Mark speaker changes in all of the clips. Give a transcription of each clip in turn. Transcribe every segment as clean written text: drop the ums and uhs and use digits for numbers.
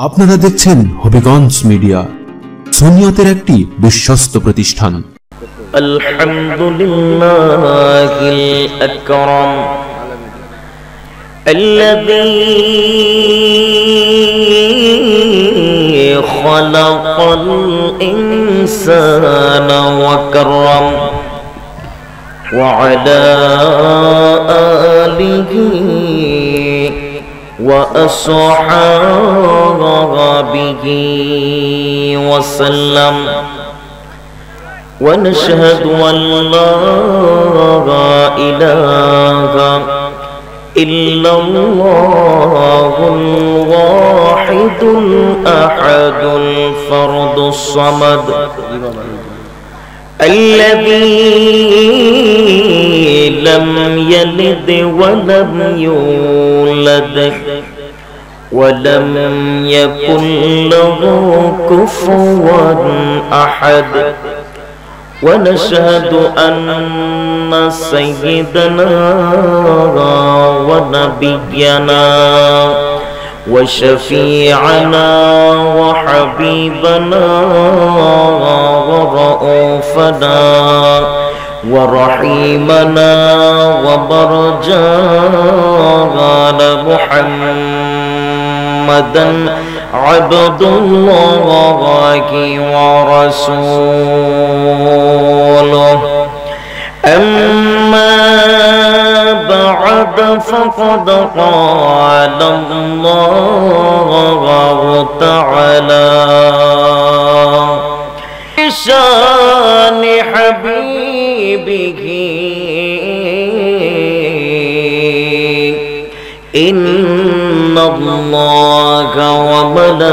Speaker 1: আপনারা দেখছেন হবিগঞ্জ মিডিয়া, সুন্নিয়তের একটি বিশ্বস্ত প্রতিষ্ঠান।
Speaker 2: আলহামদুলিল্লাহিল আকরাম الذي خلق الإنسان وكرم وعلى آله وأصحابه وسلم ونشهد أن لا إله إلا الله الواحد الأحد الفرد الصمد الذي لم يلد ولم يولد ولم يكن له كفوا أحد ونشهد أن سيدنا ونبينا وشفيعنا وحبيبنا ورؤوفنا ورحيمنا وبرجانا محمدا عبد الله ورسوله أما بعد فقد قال الله تعالى بشان حبيبه إن الله وملائكته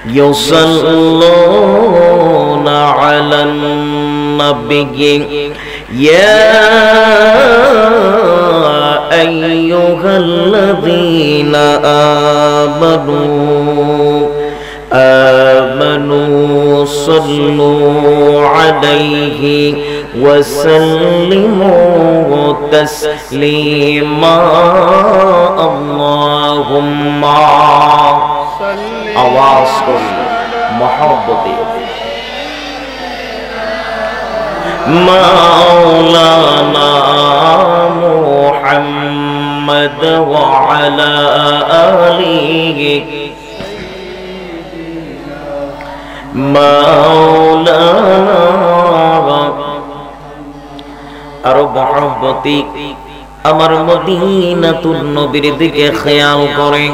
Speaker 2: يصلون على النبي يا أيها الذين آمنوا صلوا عليه وسلموا تسليما اللهم आवाज को मोहब्बत मौलाना मुहम्मद व अला आलिहि मौलाना आरो मोहब्बती আমার মদিনাতুন নবীর দিকে খেয়াল করে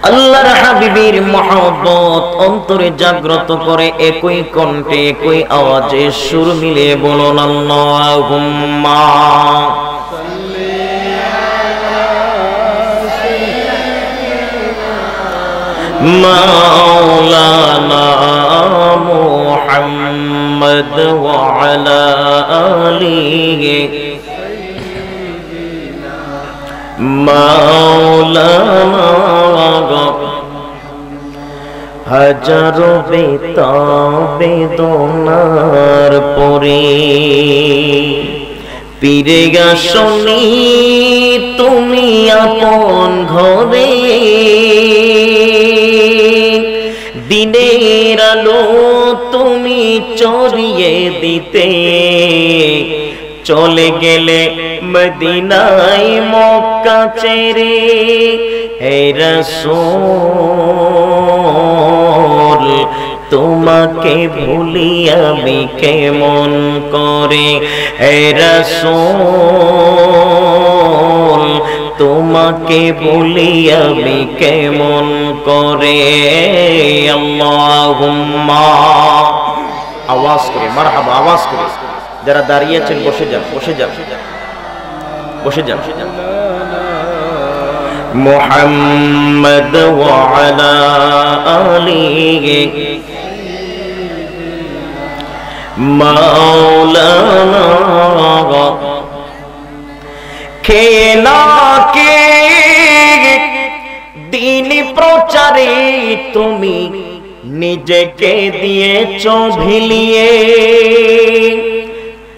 Speaker 2: আল্লাহর হাবিবের মহব্বত অন্তরে জাগ্রত করে একই কণ্ঠে একই আওয়াজে সুর মিলিয়ে বলুন আল্লাহুম্মা মাওলানা মুহাম্মদ ওয়া আলা আলিহি মাওলানা হাজারো বেদনার পরে ফিরে আসনি তুমি আপন ঘরে দিনের আলো তুমি চড়িয়ে দিতে চলে গেলে মদিনায় মক্কা ছেড়ে হে রাসূল তোমাকে ভুলি আমি কেমন করে হে রাসূল তোমাকে ভুলি আমি কেমন করে আল্লাহুম্মা আওয়াজ করে মারহাবা আওয়াজ করে যারা দাঁড়িয়ে আছেন বসে যান বসে যান বসে যান মুহাম্মদ ওয়া আলা আলিহি মাওলানা কে না কে দিন প্রচারে তুমি নিজেকে দিয়েছ ভিলিয়ে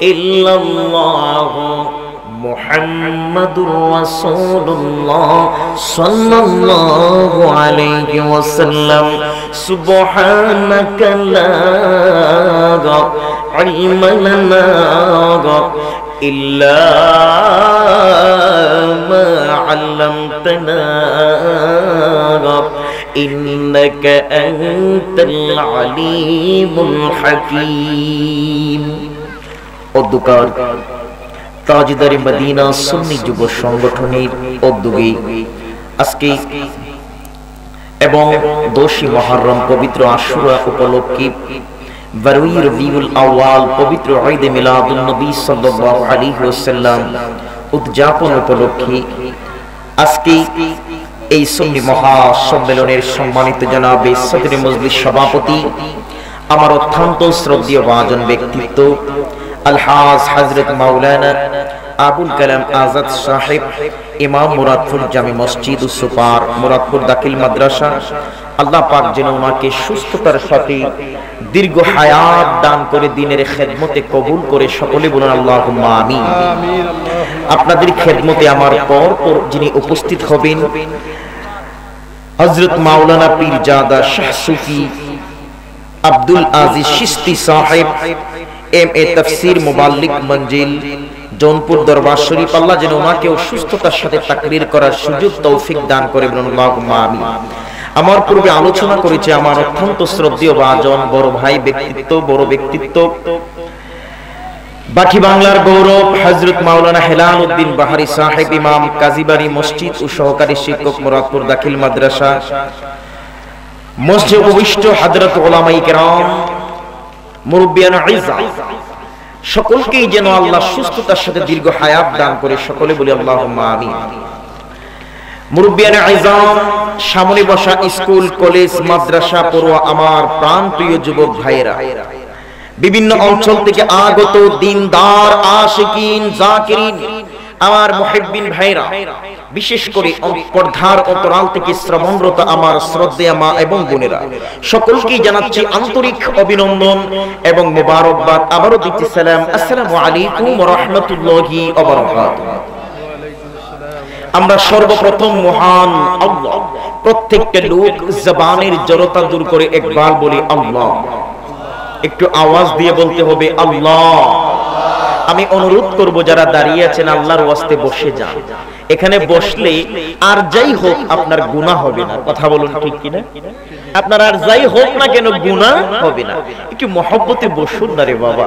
Speaker 2: ইল্লাল্লাহু মুহাম্মাদুর রাসূলুল্লাহ সাল্লাল্লাহু আলাইহি ওয়াসাল্লাম সুবহানাকা লা ইলমা লানা ইল্লা মা আল্লামতানা ইন্নাকা আনতাল আলিমুল হাকীম। অধ্যকার তাজদারে মদিনা সুন্নি যুব সংগঠনের উদ্যোগে আজকে এবং 10 মুহররম পবিত্র আশুরা উপলক্ষে 12 রবিউল আউয়াল পবিত্র ঈদে মিলাদুন নবী সাল্লাল্লাহু আলাইহি ওয়াসাল্লাম উদযাপন উপলক্ষে আজকে এই সুন্নি মহাসম্মেলনের সম্মানিত জনাবে সদরে মজলিস সভাপতি, আমার অত্যন্ত শ্রদ্ধেয় ভাজন ব্যক্তিত্ব আলহাজ হযরত মাওলানা আবুল কালাম আজাদ সাহেব, ইমাম মুরাদপুর জামি মসজিদ সুপার মুরাদপুর দাখিল মাদ্রাসা, আল্লাহ পাক যেন ওনাকে সুস্থতার সাথে দীর্ঘ হায়াত দান করে দিনের খেদমতে কবুল করে সকলে বলুন আল্লাহুম্মা আমিন। আপনাদের খেদমতে আমার পর যিনি উপস্থিত হবেন হযরত মাওলানা পীরজাদা শাহ সুফি আব্দুল আজিজ চিশতি সাহেব, এমএ তাফসীর মুবাল্লিগ মঞ্জিল জৌনপুর দরবার শরীফ, আল্লাহ যেন ওনাকে সুস্থতার সাথে তাকরীর করার সুযোগ তৌফিক দান করে বলুন আল্লাহুম্মা আমিন। আমার পূর্বে আলোচনা করেছে আমার অত্যন্ত শ্রদ্ধেয় ভাজন বড় ভাই ব্যক্তিত্ব, বড় ব্যক্তিত্ব, বাকি বাংলার গৌরব হযরত মাওলানা হেলাল উদ্দিন বাহারি সাহেব, ইমাম কাজীবাড়ি মসজিদ ও সহকারী শিক্ষক মুরাদপুর দাখিল মাদ্রাসা, মসজিদ উপবিষ্ট হযরত উলামায়ে কেরাম, মুরব্বিয়ান ইজ্জত, সকলকেই যেন আল্লাহ সুস্থতার সাথে দীর্ঘ হায়াত দান করে সকলে বলি আল্লাহুম্মা আমিন। মুরব্বিয়ান ইজ্জত, সামনে বসা স্কুল কলেজ মাদ্রাসা পড়ুয়া আমার প্রাণপ্রিয় যুবক ভাইয়েরা, বিভিন্ন অঞ্চল থেকে আগত দিনদার আশিকিন জাকিরিন, আমার মুহিব্বিন ভাইরা, বিশেষ করে পর্দার অন্তরাল থেকে শ্রবণরত আমার শ্রদ্ধেয় মা এবং বোনেরা, সকলকেই জানাচ্ছি আন্তরিক অভিনন্দন এবং মোবারকবাদ। আবারও দিচ্ছি সালাম, আসসালামু আলাইকুম ওয়া রাহমাতুল্লাহি ওয়া বারাকাতুহু। আমরা সর্বপ্রথম মহান আল্লাহ, প্রত্যেকটা লোক জবানের জড়তা দূর করে একবার বলি আল্লাহ। একটু আওয়াজ দিয়ে বলতে হবে আল্লাহ। আমি অনুরোধ করব যারা দাঁড়িয়ে আছেন আল্লাহর ওয়াস্তে বসে যান। এখানে বসলে আর যাই হোক আপনার গুনাহ হবে না। কথা বলুন ঠিক কিনা? আপনার আর যাই হোক না কেন গুনাহ হবে না। একটু মহব্বতে বসুন না রে বাবা।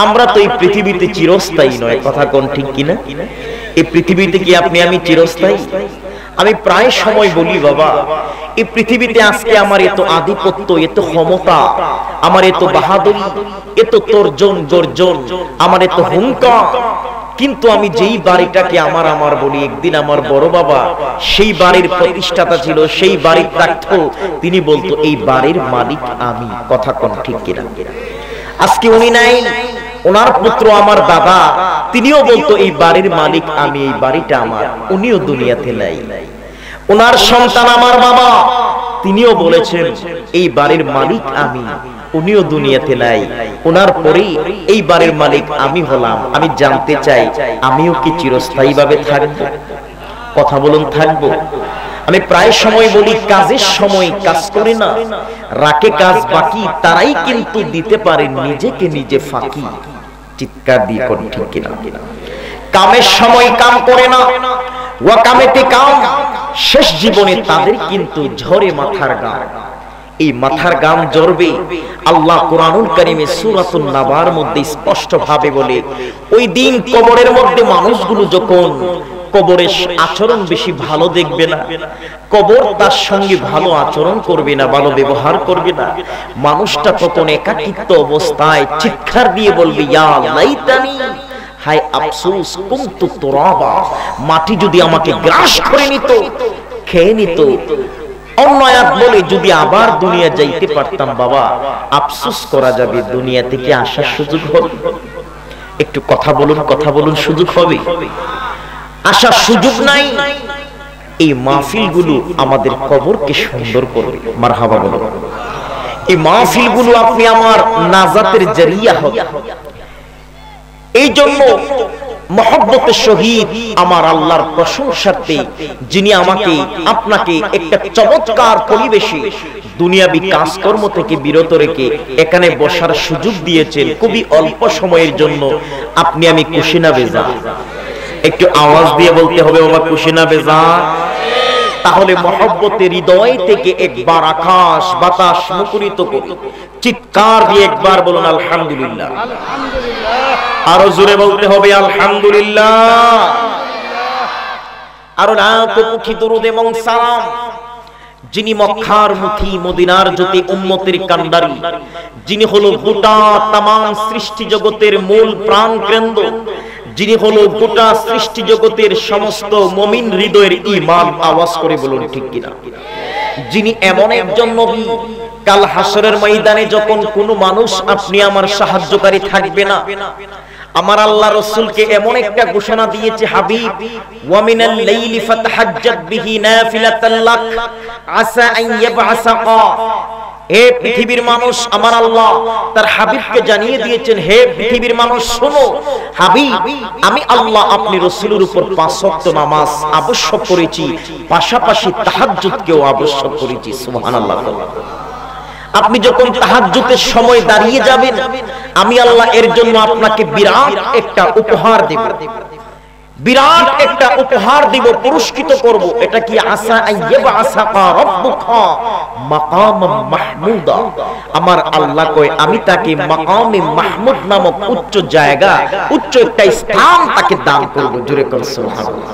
Speaker 2: আমরা তো এই পৃথিবীতে চিরস্থায়ী নয়। কথা কোন ঠিক কিনা? এই পৃথিবীতে কি আপনি আমি চিরস্থায়ী? আমি প্রায় সময় বলি বাবা, এই পৃথিবীতে আজকে আমার এত আধিপত্য, এত ক্ষমতা, আমার এত বাহাদুরি, এত তর্জন গর্জন, আমার এত হুঙ্কার, কিন্তু আমি যেই বাড়িটাকে আমার আমার বলি, একদিন আমার বড় বাবা সেই বাড়ির প্রতিষ্ঠাতা ছিল, সেই বাড়ির থাকতো, তিনি বলতো এই বাড়ির মালিক আমি। কথা কোন ঠিক কিনা? আজকে উনি নাই, ওনার পুত্র আমার দাদা, তিনিও বলতো এই বাড়ির মালিক আমি, এই বাড়িটা আমার। উনিও দুনিয়াতে নাই। ওনার সন্তান আমার বাবা, তিনিও বলেছেন এই বাড়ির মালিক আমি, উনিও দুনিয়াতে নাই। ওনার পরেই এই বাড়ির মালিক আমি হলাম। আমি জানতে চাই আমিও কি চিরস্থায়ী ভাবে থাকবো? কথা বলুন থাকবো? আমি প্রায় সময় বলি কাজের সময় কাজ করে না, রাকে কাজ বাকি, তারাই কিন্তু দিতে পারে নিজেকে নিজে ফাঁকি। চিৎকার দিয়ে কোন ঠিক কিনা? কামের সময় কাম করে না, ওয়া কামেতে কাম, শেষ জীবনে তাদের কিন্তু ঝরে মাথার গাম। এই মাথার গাম ঝরবে। আল্লাহ কোরআনুল কারীমে সূরাতুন নাবার মধ্যে স্পষ্ট ভাবে বলে, ওই দিন কবরের মধ্যে মানুষগুলো যখন কবরের আচরণ বেশি ভালো দেখবে না, কবর তার সঙ্গে ভালো আচরণ করবে না, ভালো ব্যবহার করবে না, মানুষটা তখন একাকিত্ব অবস্থায় চিৎকার দিয়ে বলবে ইয়া লাইতানি, হায় আফসোস, কুনতু তুরাবা, মাটি যদি আমাকে গ্রাস করে নিত, খেয়ে নিত। অন্য আয়াত বলে যদি আবার দুনিয়া যাইতে পারতাম বাবা, আফসোস করা যাবে, দুনিয়া থেকে আসার সুযোগ হবে। একটু কথা বলুন, কথা বলুন, সুযোগ হবে? আসার সুযোগ নাই। এই মাহফিলগুলো আমাদের কবরকে সুন্দর করবে। মারহাবা বলো। এই মাহফিলগুলো আপনি আমার নাজাতের জরিয়া হবে। এই জন্য মহব্বতের সহিত আমার আল্লাহর প্রশংসার্থে যিনি আমাকে আপনাকে একটা চমৎকার পরিবেশে দুনিয়াবি কাজকর্ম থেকে বিরত রেখে এখানে বসার সুযোগ দিয়েছেন খুবই অল্প সময়ের জন্য, আপনি আমি খুশি না বেজার? একটু আওয়াজ দিয়ে বলতে হবে বাবা, খুশি না বেজার? তাহলে মহব্বতের হৃদয় থেকে একবার আকাশ বাতাস মুখরিত করে চিৎকার দিয়ে একবার বলুন আলহামদুলিল্লাহ। আরো জোরে বলতে হবে আলহামদুলিল্লাহ। আরো লাখো দরুদ এবং সালাম যিনি মক্কার মুখী মদিনার জ্যোতি উম্মতের কান্ডারি, যিনি হলো গোটা তামাম সৃষ্টি জগতের মূল প্রাণ কেন্দ্র, যিনি হলো গোটা সৃষ্টি জগতের সমস্ত মুমিন হৃদয়ের ঈমান, আওয়াজ করে বলুন ঠিক কিনা? যিনি এমন একজন নবী, কাল হাসরের ময়দানে যখন কোনো মানুষ আপনি আমার সাহায্যকারী থাকবে না, আমার আল্লাহ রাসূলকে এমন একটা ঘোষণা দিয়েছে, হাবিব ওয়া মিনাল লাইলি ফাতাহাজ্জাত বিহি নাফিলাতাল লাক আসা আন ইয়াবআসাকা। হে পৃথিবীর মানুষ, আমার আল্লাহ তার হাবিবকে জানিয়ে দিয়েছেন, হে পৃথিবীর মানুষ শোনো, হাবিব আমি আল্লাহ আপনি রাসূলের উপর 5 ওয়াক্ত নামাজ আবশ্যক করেছি, পাশাপাশি তাহাজ্জুদকেও আবশ্যক করেছি। সুবহানাল্লাহ। আপনি যখন তাহাজ্জুদের সময় দাঁড়িয়ে যাবেন, আমি আল্লাহ এর জন্য আপনাকে বিরাট একটা উপহার দেব, বিরাট একটা উপহার দিব, পুরস্কৃত করব। এটা কি? আসা আইয়াবা আসাকা রাব্বুকা মাকামাম মাহমুদা। আমার আল্লাহ কয় আমি তাকে মাকামে মাহমুদ নামক উচ্চ জায়গা, উচ্চ একটা স্থান তাকে দান করব। জোরে করে সুবহানাল্লাহ।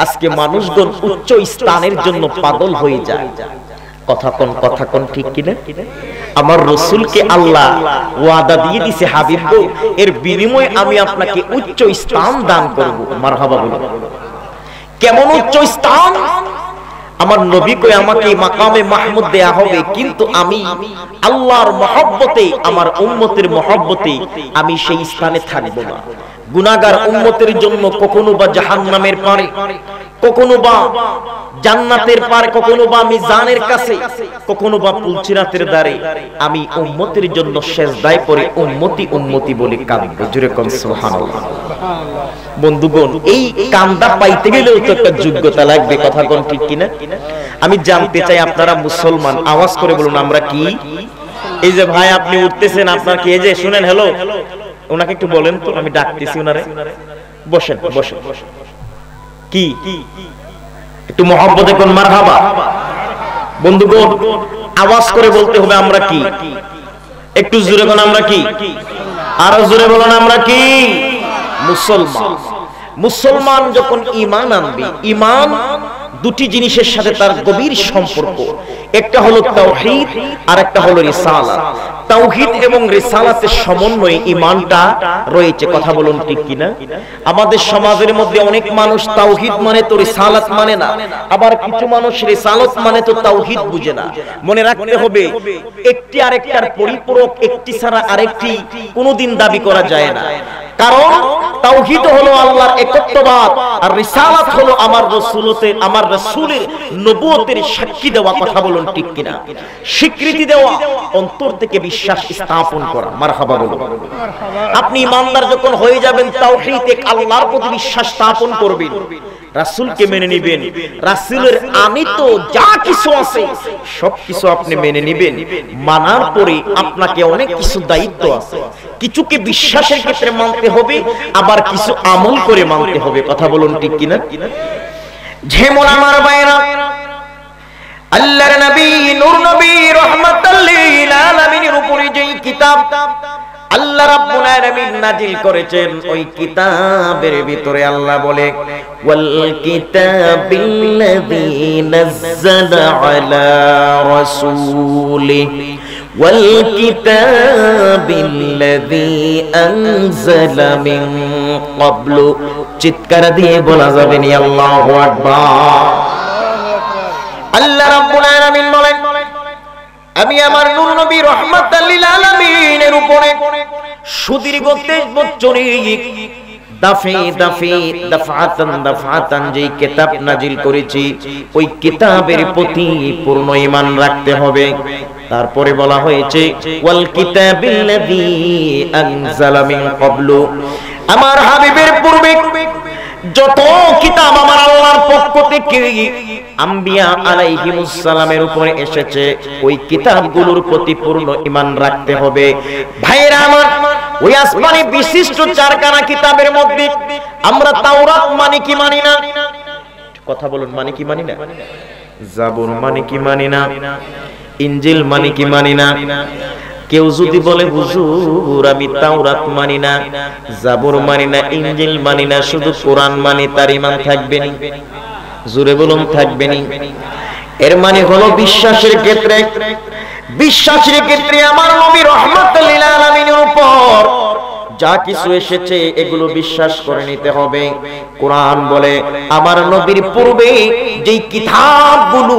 Speaker 2: আজকে মানুষজন উচ্চ স্থানের জন্য পাগল হয়ে যায়। কথা কোন ঠিক কিনা? আমার রাসূলকে আল্লাহ ওয়াদা দিয়ে দিয়েছে, হাবিব গো এর বিনিময়ে আমি আপনাকে উচ্চ স্থান দান করব। মারহাবা বলুন। কেমন উচ্চ স্থান? আমার নবী কই আমাকে মাকামে মাহমুদ দেয়া হবে, কিন্তু আমি আল্লাহর মহব্বতে, আমার উম্মতের মহব্বতে আমি সেই স্থানে থাকব না। গুনাহগার উম্মতের জন্য কখনো বা জাহান্নামের পারে, কখনো বা জান্নাতের পারে, কখনো বা মিজানের কাছে, কখনো বা পুলসিরাতের দ্বারে আমি উম্মতের জন্য সেজদায় পড়ে উম্মতি উম্মতি বলে কাঁদব। জোরে কোন সুবহানাল্লাহ। বন্ধুগণ, এই কান্দা পাইতে গেলেও তো একটা যোগ্যতা লাগবে। কথা কোন ঠিক কিনা? আমি জানতে চাই আপনারা মুসলমান, আওয়াজ করে বলুন আমরা কি? এই যে ভাই আপনি উঠতেছেন, আপনার কি? এই যে শুনেন, হ্যালো, ওনাকে একটু বলেন তো, আমি ডাকতেছি ওনারে। বসেন বসেন। কি একটু মহব্বতে কোন মারহাবা। বন্ধুগণ, আওয়াজ করে বলতে হবে আমরা কি? একটু জোরে কোন আমরা কি? আরো জোরে বলুন আমরা কি? মুসলমান। মুসলমান যখন ঈমান আনবে, ঈমান দুটি জিনিসের সাথে তার গভীর সম্পর্ক। একটা হলো তাওহীদ আর একটা হলো রিসালাত। তাওহীদ এবং রিসালাতের সমন্বয়ে ঈমানটা রয়েছে। কথা বলুন ঠিক কিনা? আমাদের সমাজের মধ্যে অনেক মানুষ তাওহীদ মানে তো রিসালাত মানে না, আবার কিছু মানুষ রিসালাত মানে তো তাওহীদ বুঝে না। মনে রাখতে হবে, একটি আরেকটার পরিপূরক, একটি ছাড়া আরেকটি কোনোদিন দাবি করা যায় না। কারণ তাওহীদ হলো আল্লাহর একত্ববাদ, আর রিসালাত হলো আমার রাসূলের নবুয়তের সাক্ষী দেওয়া। কথা বলুন ঠিক কিনা? স্বীকৃতি দেওয়া, অন্তর থেকে বিশ্বাস স্থাপন করা। মারহাবা বলুন। আপনি ইমানদার যখন হয়ে যাবেন, তাওহীদ এক আল্লাহর প্রতি বিশ্বাস স্থাপন করবেন, রাসূলকে মেনে নেবেন, রাসূলের আনিত যা কিছু আছে সবকিছু আপনি মেনে নেবেন। মানার পরে আপনাকে অনেক কিছু দায়িত্ব আছে। কিছুকে বিশ্বাসের ক্ষেত্রে মানতে হবে, আবার কিছু আমল করে মানতে হবে। কথা বলুন ঠিক কিনা? যেমন আমার ভাইরা, আল্লাহর নবী নূর নবী রাহমাতাল লিল আলামিনের উপরে যেই কিতাব আল্লাহ রাব্বুল আলামিন নাজিল করেছেন, ওই কিতাবের ভিতরে আল্লাহ বলে, ওয়াল কিতাবিল্লাযী নাযালা আলা রাসূলিহি ওয়াল কিতাবিল্লাযী আনজালা মিন ক্বাবলু। চিৎকার দিয়ে বলা যাবে নি আল্লাহু আকবার। আল্লাহ রাব্বুল আলামিন বলেন, আমি আমার নূর নবী রাহমাতাল লিল আলামিনের উপরে সুদীর্ঘ 23 বছরের দাফাতান যেই কিতাব নাজিল করেছি, ওই কিতাবের প্রতি পূর্ণ ঈমান রাখতে হবে। তারপরে বলা হয়েছে ওয়াল কিতাবিল্লাযী আনজালা মিন ক্বাবলু, আমার হাবিবের পূর্বে যত কিতাব আমার আল্লাহর পক্ষ থেকে আম্বিয়া আলাইহিমুস সালামের উপরে এসেছে ওই কিতাবগুলোর প্রতি পূর্ণ ঈমান রাখতে হবে। ভাইরা আমার, ওই আসমানি বিশিষ্ট চারখানা কিতাবের মধ্যে আমরা তাওরাত মানে কি মানি না? কথা বলুন, মানে কি মানি না? জাবুর মানে কি মানি না? ইনজিল মানে কি মানি না? কেউ যদি বলে হুজুর আমি তাওরাত মানি না, জাবুর মানি না, ইনজিল মানি না, শুধু কোরআন মানি, তার ঈমান থাকবে না? জোরে বলুন, থাকবে না? এর মানে হলো বিশ্বাসের ক্ষেত্রে আমার নবী রাহমাতুল লিল আলামিনের উপর যা কিছু এসেছে এগুলো বিশ্বাস করে নিতে হবে। কোরআন বলে আমার নবীর পূর্বে যেই কিতাবগুলো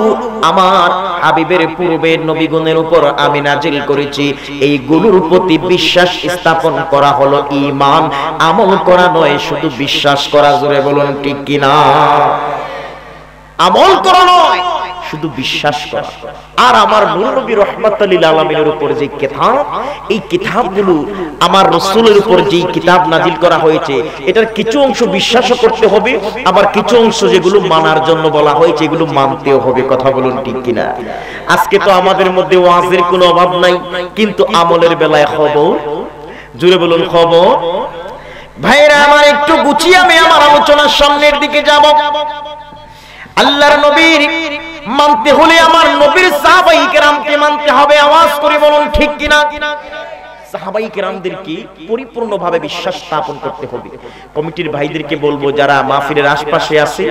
Speaker 2: আমার হাবিবের পূর্বে নবীগণের উপর আমি নাজিল করেছি এইগুলোর প্রতি বিশ্বাস স্থাপন করা হলো ঈমান, আমল করা নয়, শুধু বিশ্বাস করা। জোরে বলুন ঠিক কিনা? আমল করা নয়, শুধু বিশ্বাস করা। আর আমার নূর নবী রাহমাতুল লিল আলামিনের উপর যে কিতাব, এই কিতাবগুলো আমার রাসূলের উপর যে কিতাব নাজিল করা হয়েছে এটার কিছু অংশ বিশ্বাসও করতে হবে, আবার কিছু অংশ যেগুলো মানার জন্য বলা হয়েছে এগুলো মানতেও হবে। কথা বলুন ঠিক কিনা? আজকে তো আমাদের মধ্যে ওয়াজের কোনো অভাব নাই, কিন্তু আমলের বেলায় খবর। জোরে বলুন খবর। ভাইরা আমার, একটু গুছিয়ে আমি আমার আলোচনার সামনের দিকে যাব। আল্লাহর নবীর মানতে হলে আমার নবীর সাহাবায়ে কেরামকে মানতে হবে। আওয়াজ করে বলুন ঠিক কিনা? সাহাবায়ে কেরামদেরকে পরিপূর্ণভাবে বিশ্বাস স্থাপন করতে হবে। কমিটির ভাইদেরকে বলবো যারা মাহফিলের আশপাশে আছে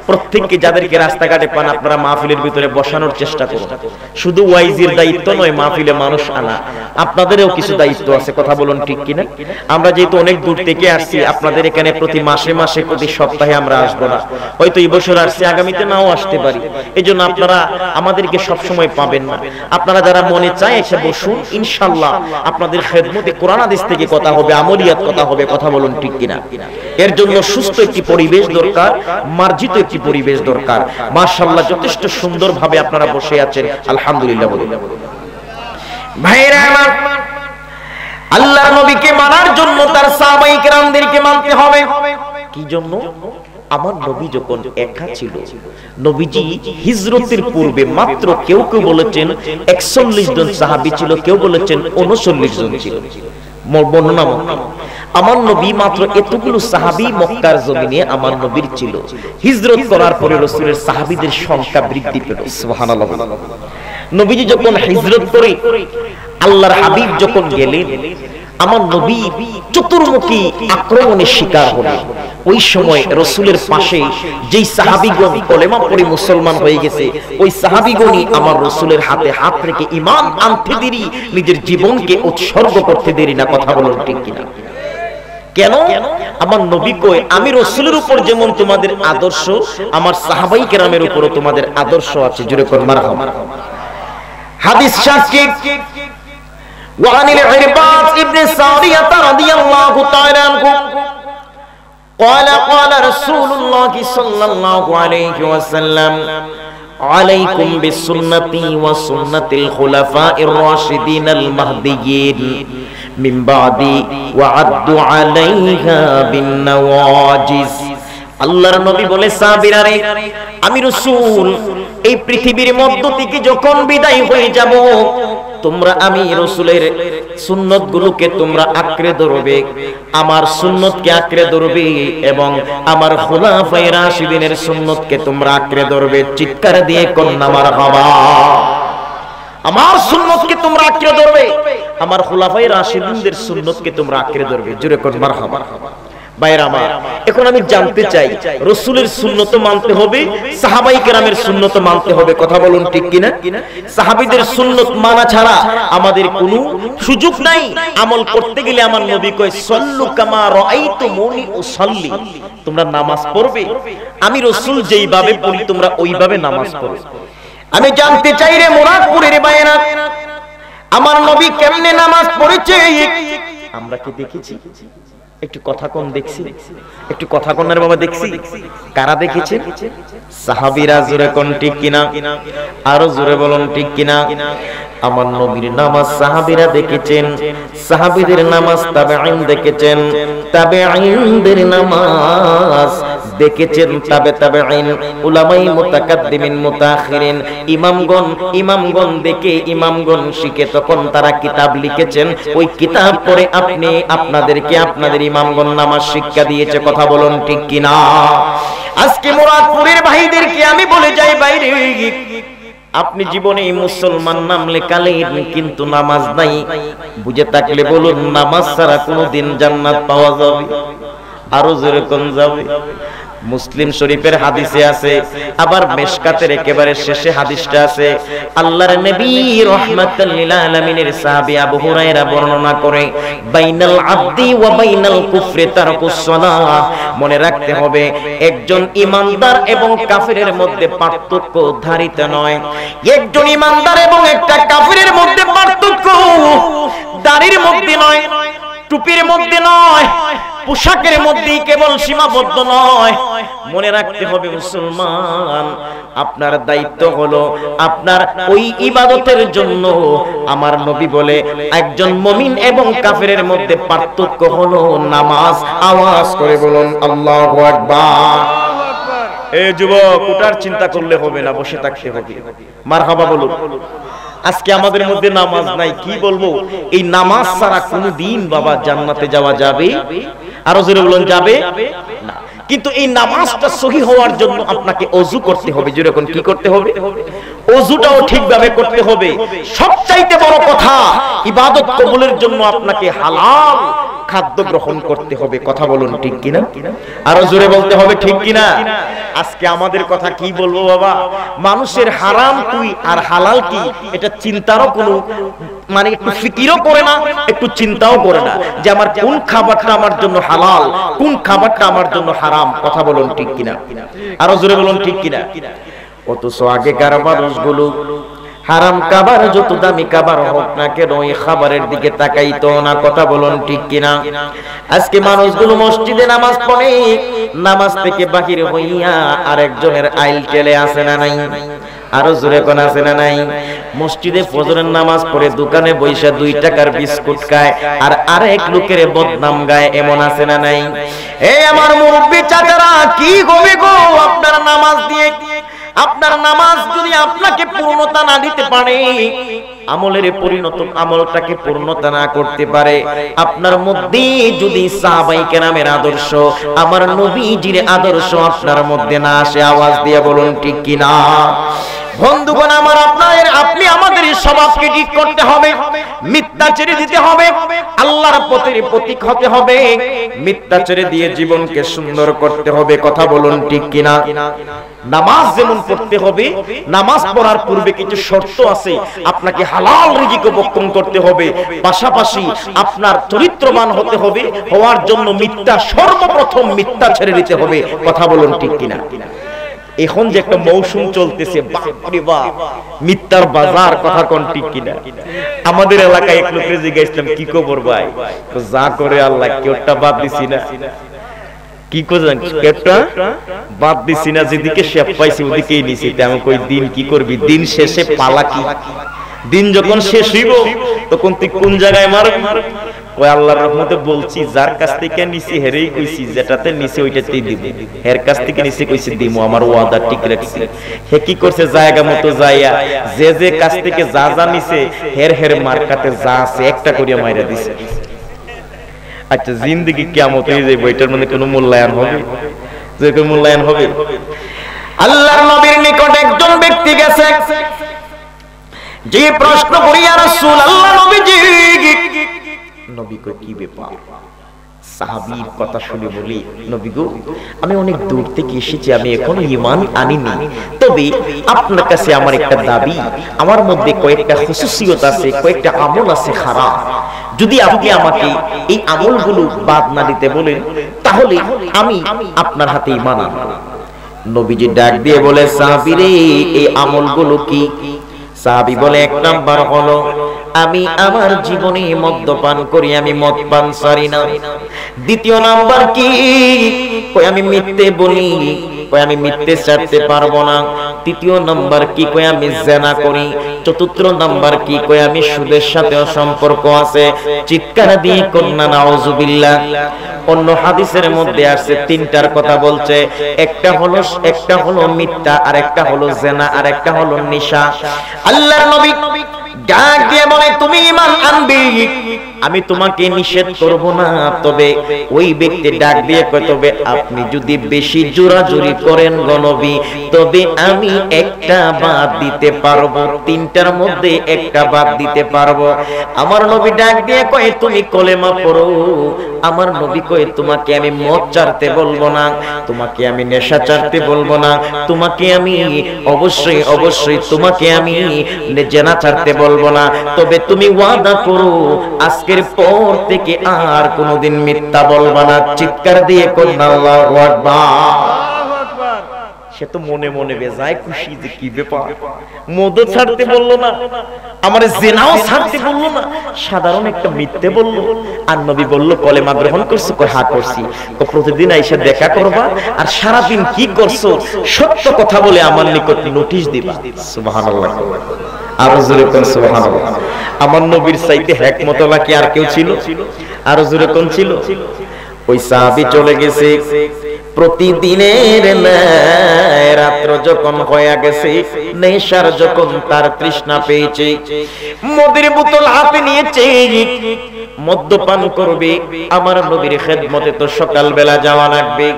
Speaker 2: প্রত্যেককে, যাদেরকে রাস্তাঘাটে পান আপনারা মাহফিলের ভিতরে বসানোর চেষ্টা করুন। শুধু ওয়াইজির দায়িত্ব নয়, মাহফিলে মানুষ আনা আপনাদেরও কিছু দায়িত্ব আছে। কথা বলুন ঠিক কিনা? আমরা যেহেতু অনেক দূর থেকে আসছি, আপনাদের এখানে প্রতি মাসে প্রতি সপ্তাহে আমরা আসবো না, হয়তো এই বছর আসছি, আগামীতে নাও আসতে পারি। এজন্য আপনারা আমাদেরকে সব সময় পাবেন না। আপনারা যারা মনে চায় এসে বসুন, ইনশাআল্লাহ আপনাদের খেদমতে কোরআন হাদিস থেকে কথা হবে, আমলিয়াত কথা হবে। কথা বলুন ঠিক কিনা? এর জন্য সুস্থ একটি পরিবেশ দরকার, মার্জিত একটি পরিবেশ দরকার। মাশাআল্লাহ যথেষ্ট সুন্দরভাবে আপনারা বসে আছেন, আলহামদুলিল্লাহ বলুন। ভাইরা আমার, আল্লাহর নবীকে মানার জন্য তার সাহাবায়ে কেরামদেরকে মানতে হবে। কি জন্য? আমার নবী যখন একা ছিল, নবীজি হিজরতের পূর্বে মাত্র কেউ কেউ বলেছেন ৪১ জন সাহাবী ছিল, কেউ বলেছেন ৩৯ জন ছিল। বর্ণনা মতে আমার নবী মাত্র এতগুলো সাহাবী মক্কার জমিনে আমার নবীর ছিল। হিজরত করার পরে রাসূলের সাহাবীদের সংখ্যা বৃদ্ধি পেল। সুবহানাল্লাহ। নবীজি যখন হিজরত করে আল্লাহর হাবিব যখন গেলেন, আমার নবী চতুর্মুখী আক্রমণের শিকার হলেন। ওই সময় রাসূলের পাশে যেই সাহাবীগণ কলেমা পড়ে মুসলমান হয়ে গেছে, ওই সাহাবীগণই আমার রাসূলের হাতে হাত রেখে ঈমান আনতে দেরি, নিজের জীবনকে উৎসর্গ করতে দেরি না। কথা বলুন ঠিক কিনা? কেন? আমার নবী কই আমি রাসূলের উপর যেমন তোমাদের আদর্শ, আমার সাহাবায়ে কেরামের উপরও তোমাদের আদর্শ আছে। জোরে করে মারহাবা। হাদিস সাক্ষী وعن العرباض ابن سارية رضي الله تعالى عنه قال قال رسول الله صلى الله عليه وسلم عليكم بسنتي وسنة الخلفاء الراشدين المهديين من بعدي وعدوا عليها بالنواجذ। আল্লাহর নবী বলে, সাহাবীরা রে, আমি রাসূল এই পৃথিবীর মধ্য থেকে যখন বিদায় হয়ে যাব, তোমরা আমি রাসূলের সুন্নতগুলোকে তোমরা আঁকড়ে ধরবে, আমার সুন্নতকে আঁকড়ে ধরবে এবং আমার খুলাফায়ে রাশিদিনের সুন্নতকে তোমরা আঁকড়ে ধরবে। চিৎকার দিয়ে কোন মারহাবা। আমার সুন্নতকে তোমরা আঁকড়ে ধরবে, আমার খুলাফায়ে রাশিদিনদের সুন্নতকে তোমরা আঁকড়ে ধরবে। জোরে কোন মারহাবা। ভাইরা আমার, এখন আমি জানতে চাই রাসূলের সুন্নত মানতে হবে, সাহাবায়ে কেরামের সুন্নত মানতে হবে। কথা বলুন ঠিক কিনা? সাহাবীদের সুন্নত মানা ছাড়া আমাদের কোনো সুযোগ নাই। আমল করতে গেলে আমার নবী কয় সাল্লু কামা রাআইতুমুনি উসাল্লি, তোমরা নামাজ পড়বে আমি রাসূল যেইভাবে পড়ি তোমরা ওইভাবে নামাজ পড়ো। আমি জানতে চাই রে মুরাদপুরের ভাইরা, আমার নবী কেমনে নামাজ পড়েছে আমরা কি দেখেছি? একটু কথা কোন দেখছি, একটু কথা কোন রে বাবা দেখছি। কারা দেখেছেন? সাহাবীরা। জোরে কোন ঠিক কিনা? আরো জোরে বলুন ঠিক কিনা? আমার নবীর নামাজ সাহাবীরা দেখেছেন, সাহাবীদের নামাজ তাবেঈন দেখেছেন, তাবেঈনদের নামাজ দেখেছেন তাবেঈন, উলামায়ে মুতাকাদ্দিমিন মুতাআখিরিন, ইমামগণ দেখে ইমামগণ শিখে তখন তারা কিতাব লিখেছেন। ওই কিতাব পড়ে আপনি আপনাদেরকে আপনাদের ইমামগণ নামাজ শিক্ষা দিয়েছে। কথা বলুন ঠিক কিনা? আজকে মুরাদপুরের ভাইদেরকে আমি বলে যাই, বাইরে আপনি জীবনে মুসলমান নাম লেখালেন কিন্তু নামাজ নাই, বুঝে থাকলে বলুন নামাজ ছাড়া কোনোদিন জান্নাত পাওয়া যাবে? আরো জোরে কোন যাবে? মুসলিম শরীফের হাদিসে আছে, আবার মিশকাতের একেবারে শেষে হাদিসটা আছে। আল্লাহর নবী রাহমাতাল লিল আলামিনের সাহাবী আবু হুরায়রা বর্ণনা করে, বাইনাল আবদি ওয়া বাইনাল কুফরি তারকুস সালাহ। মনে রাখতে হবে একজন ইমানদার এবং কাফিরের মধ্যে পার্থক্য ধারিত নয়। একজন ইমানদার এবং একটা কাফিরের মধ্যে পার্থক্য দাড়ির মধ্যে নয়, টুপির মধ্যে নয়, পোশাকের মধ্যেই কেবল সীমাবদ্ধ নয়। মনে রাখতে হবে মুসলমান, আপনার দায়িত্ব হলো আপনার ওই ইবাদতের জন্য। আমার নবী বলে একজন মুমিন এবং কাফেরের মধ্যে পার্থক্য হলো নামাজ। আওয়াজ করে বলুন আল্লাহু আকবার। এই যুবক, ওটার চিন্তা করলে হবে না, বসে থাকতে হবে। মারহাবা বলুন। আজকে আমাদের মধ্যে নামাজ নাই, কি বলবো? এই নামাজ ছাড়া কোনদিন বাবা জান্নাতে যাওয়া যাবে? আরো জোরে বলুন যাবে না। কিন্তু এই নামাজটা সহি হওয়ার জন্য আপনাকে ওযু করতে হবে। যেরকম কি করতে হবে? ওযুটাও ঠিকভাবে করতে হবে। সবচাইতে বড় কথা, ইবাদত কবুলের জন্য আপনাকে হালাল খাদ্য গ্রহণ করতে হবে। কথা বলুন ঠিক কিনা? আরো জোরে বলতে হবে ঠিক কিনা? আজকে আমাদের কথা কি বলবো বাবা? মানুষের হারাম কি আর হালাল কি এটা চিন্তারও কোনো মানে একটু ফিকিরও করে না, একটু চিন্তাও করে না যে আমার কোন খাবারটা আমার জন্য হালাল, কোন খাবারটা আমার জন্য হারাম। কথা বলুন ঠিক কিনা? আরো জোরে বলুন ঠিক কিনা? অথচ আগেকার মানুষগুলো হারাম খাবার যত দামি খাবার হোক না কেন ওই খাবারের দিকে তাকাইতো না। কথা বলুন ঠিক কিনা? আজকে মানুষগুলো মসজিদে নামাজ পড়ে, নামাজ থেকে বাহির হইয়া আরেকজনের আইল টেলে আসে না নাই? আরো জোরে কোন আছে না নাই? মসজিদে ফজরের নামাজ পড়ে দোকানে বইসা 2 টাকার বিস্কুট খায় আর আরেক লোকের বদনাম গায়, এমন আছে না নাই? এই আমার মুরব্বি চাচারা, কি হবে গো আপনার নামাজ দিয়ে? আপনার নামাজ যদি আপনাকে পূর্ণতা না দিতে পারে, আমলের পরিণত আমলটাকে পূর্ণতা না করতে পারে, আপনার মধ্যে যদি সাহাবায়ে কেরামের আদর্শ, আমার নবীজির আদর্শ আপনার মধ্যে না আসে, আওয়াজ দিয়ে বলুন ঠিক কিনা? বন্ধুগণ আমার, আপনি আমাদের স্বভাবকে ঠিক করতে হবে, মিথ্যা ছেড়ে দিতে হবে, আল্লাহর পথের প্রতীক হতে হবে, মিথ্যা ছেড়ে দিয়ে জীবনকে সুন্দর করতে হবে। কথা বলুন ঠিক কিনা? নামাজ যেমন পড়তে হবে, নামাজ পড়ার পূর্বে কিছু শর্ত আছে। আপনাকে হালাল রিজিক ভক্ষণ করতে হবে, পাশাপাশি আপনার চরিত্রবান হতে হবে। হওয়ার জন্য মিথ্যা, সর্বপ্রথম মিথ্যা ছেড়ে দিতে হবে। কথা বলুন ঠিক কিনা? এখন যে একটা মৌসুম চলতেছে, বাপরে বাপ, মিথ্যার বাজার। কথা কোন ঠিক কিনা? আমাদের এলাকায় এক লোকের জিজ্ঞাসলাম, কি খবর ভাই? যা করে আল্লাহ, কেউটা বাদ দিছি না। কি করেন? কেউটা বাদ দিছি না, যেদিকে শেপ পাইছি ওদিকেই নিছি। আমি কই দিন কি করবি? দিন শেষে পালা কি? দিন যখন শেষ হইব তখন তুই কোন জায়গায় মারবি? ওই আল্লাহর রহমতে বলছি, যার কাছ থেকে নিছি হেরেই কইছি, যেটাতে নিছি ওইটাতেই দিব। এর কাছ থেকে নিছি কইছি দিমু, আমার ওয়াদা ঠিক রাখছি। হে কি করছে? জায়গা মতো যাইয়া যে কাছ থেকে যা যা নিছে হের মার্কাতে যা আছে একটা করিয়া মাইরা দিছে। আচ্ছা, জিন্দেগি কিয়ামত হয়ে যাবে, এটার মধ্যে কোনো মূল্যায়ন হবে? যে কোনো মূল্যায়ন হবে? আল্লাহর নবীর নিকট একজন ব্যক্তি গেছে, যে প্রশ্ন করিয়া রাসূল আল্লাহ নবীজি, নবী কই কি ব্যাপার? সাহাবীর কথা শুনে বলি, নবী গো, আমি অনেক দূর থেকে এসেছি, আমি এখনো ঈমান আনিনি, তবে আপনার কাছে আমার একটা দাবি। আমার মধ্যে কয়েকটা খুসুসিয়ত আছে, কয়েকটা আমল আছে খারাপ। যদি আপনি আমাকে এই আমলগুলো বাদ না দিতে বলেন, তাহলে আমি আপনার হাতে ঈমান আনব। নবীজি ডাক দিয়ে বলে, সাহাবী রে, এই আমলগুলো কি? সাহাবী বলে, 1 নাম্বার হলো আমি আমার জীবনে মদ্যপান করি, আমি মদ পান ছাড়ি না। দ্বিতীয় নাম্বার কি? কই আমি মিথ্যে বলি, কই আমি মিথ্যে ছাড়তে পারবো না। তৃতীয় নাম্বার কি? কই আমি জিনা করি। চতুর্থ নাম্বার কি? কই আমি সুদের সাথেও সম্পর্ক আছে। চিৎকার দিয়ে কন্যা নাউজুবিল্লাহ। অন্য হাদিসের মধ্যে আছে তিনটার কথা বলছে, একটা হলো মিথ্যা, আর একটা হলো জিনা, আর একটা হলো নেশা। আল্লাহর নবী ডাক দিয়ে বলে, তুমি ঈমান আনবি, আমি তোমাকে নিষেধ করব না। তবে ওই ব্যক্তি ডাক দিয়ে কয়, তবে আপনি যদি বেশি জোরাজুরি করেন গো নবী, তবে আমি একটা বাদ দিতে পারবো, তিনটার মধ্যে একটা বাদ দিতে পারবো। আমার নবী ডাক দিয়ে কয়, তুমি কলেমা পড়ো। আমার নবী কয়, তোমাকে আমি মদ ছাড়তে বলবো না, তোমাকে আমি নেশা ছাড়তে বলবো না, তোমাকে আমি অবশ্যই তোমাকে আমি জিনা ছাড়তে বলবো না। তবে তুমি ওয়াদা করো, আজকের পর থেকে আর কোনোদিন মিথ্যা বলবা না। চিৎকার দিয়ে কন্যা আল্লাহু আকবার। সে তো মনে মনে বেজায় খুশি যে কি ব্যাপার, মদ ছাড়তে বললো না, আমার জিনাও ছাড়তে বললো না, সাধারণ একটা মিথ্যে বললো। আর নবী বলল, কলেমা গ্রহণ করছো? কই হ্যাঁ করছি। প্রতিদিন আইসা দেখা করবা, আর সারাদিন কি করছো সত্য কথা বলে আমার নিকট নোটিশ দিবা। সুবহানাল্লাহ, আরো জোরে কোন সুবহানাল্লাহ। আমার নবীর চাইতে হিকমতওয়ালা কি আর কেউ ছিল? আরো জোরে কোন ছিল? ওই সাহাবী চলে গেছে। প্রতিদিনের ন্যায় রাত্র যখন হয়ে গেছে, নেশার যখন তার তৃষ্ণা পেয়েছে, মদের বোতল হাতে নিয়েছে, মদ্যপান করবে। আমার নবীর খেদমতে তো সকাল বেলা যাওয়া লাগবে।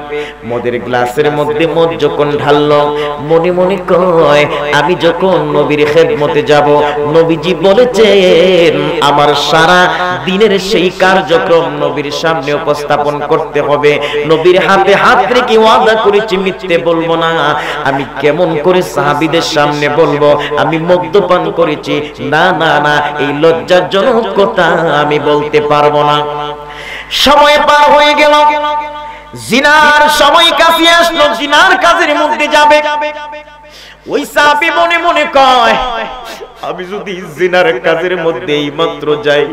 Speaker 2: মদের গ্লাসের মধ্যে মদ যখন ঢাললো, মনে মনে কয়, আমি যখন নবীর খেদমতে যাব, নবীজি বলেছেন আমার সারা দিনের সেই কার্যক্রম নবীর সামনে উপস্থাপন করতে হবে। নবীর হাতে হাত রেখে ওয়াদা করেছি মিথ্যে বলবো না। আমি কেমন করে সাহাবীদের সামনে বলবো আমি মদ্যপান করেছি? না না না, এই লজ্জাজনক কথা আমি বলতে পারবো না। সময় পার হয়ে গেল, জিনার সময় কাছে আসলো, জিনার কাজের মধ্যে যাবে। ওই সাহাবী মনে মনে কয়, আমি যদি জিনার কাজের মধ্যে এই মাত্র যাই,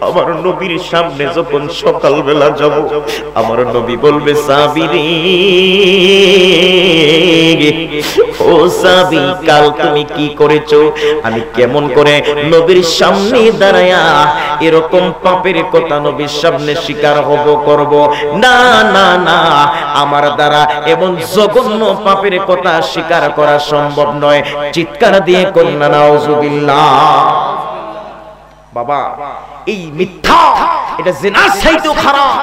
Speaker 2: আমার নবীর সামনে যখন সকাল বেলা যাব, আমার নবী বলবে, সাহাবী রে, ও সাহাবী, কাল তুমি কি করেছো? আমি কেমন করে নবীর সামনে দাঁড়ায়া এরকম পাপের কথা নবীর সামনে স্বীকার করব? না না না, আমার দ্বারা এমন জঘন্য পাপের কথা স্বীকার করা সম্ভব নয়। চিৎকার দিয়ে কন্যা নাউজুবিল্লাহ। বাবা, এই মিথ্যা, এটা জিনার চাইতেও খারাপ।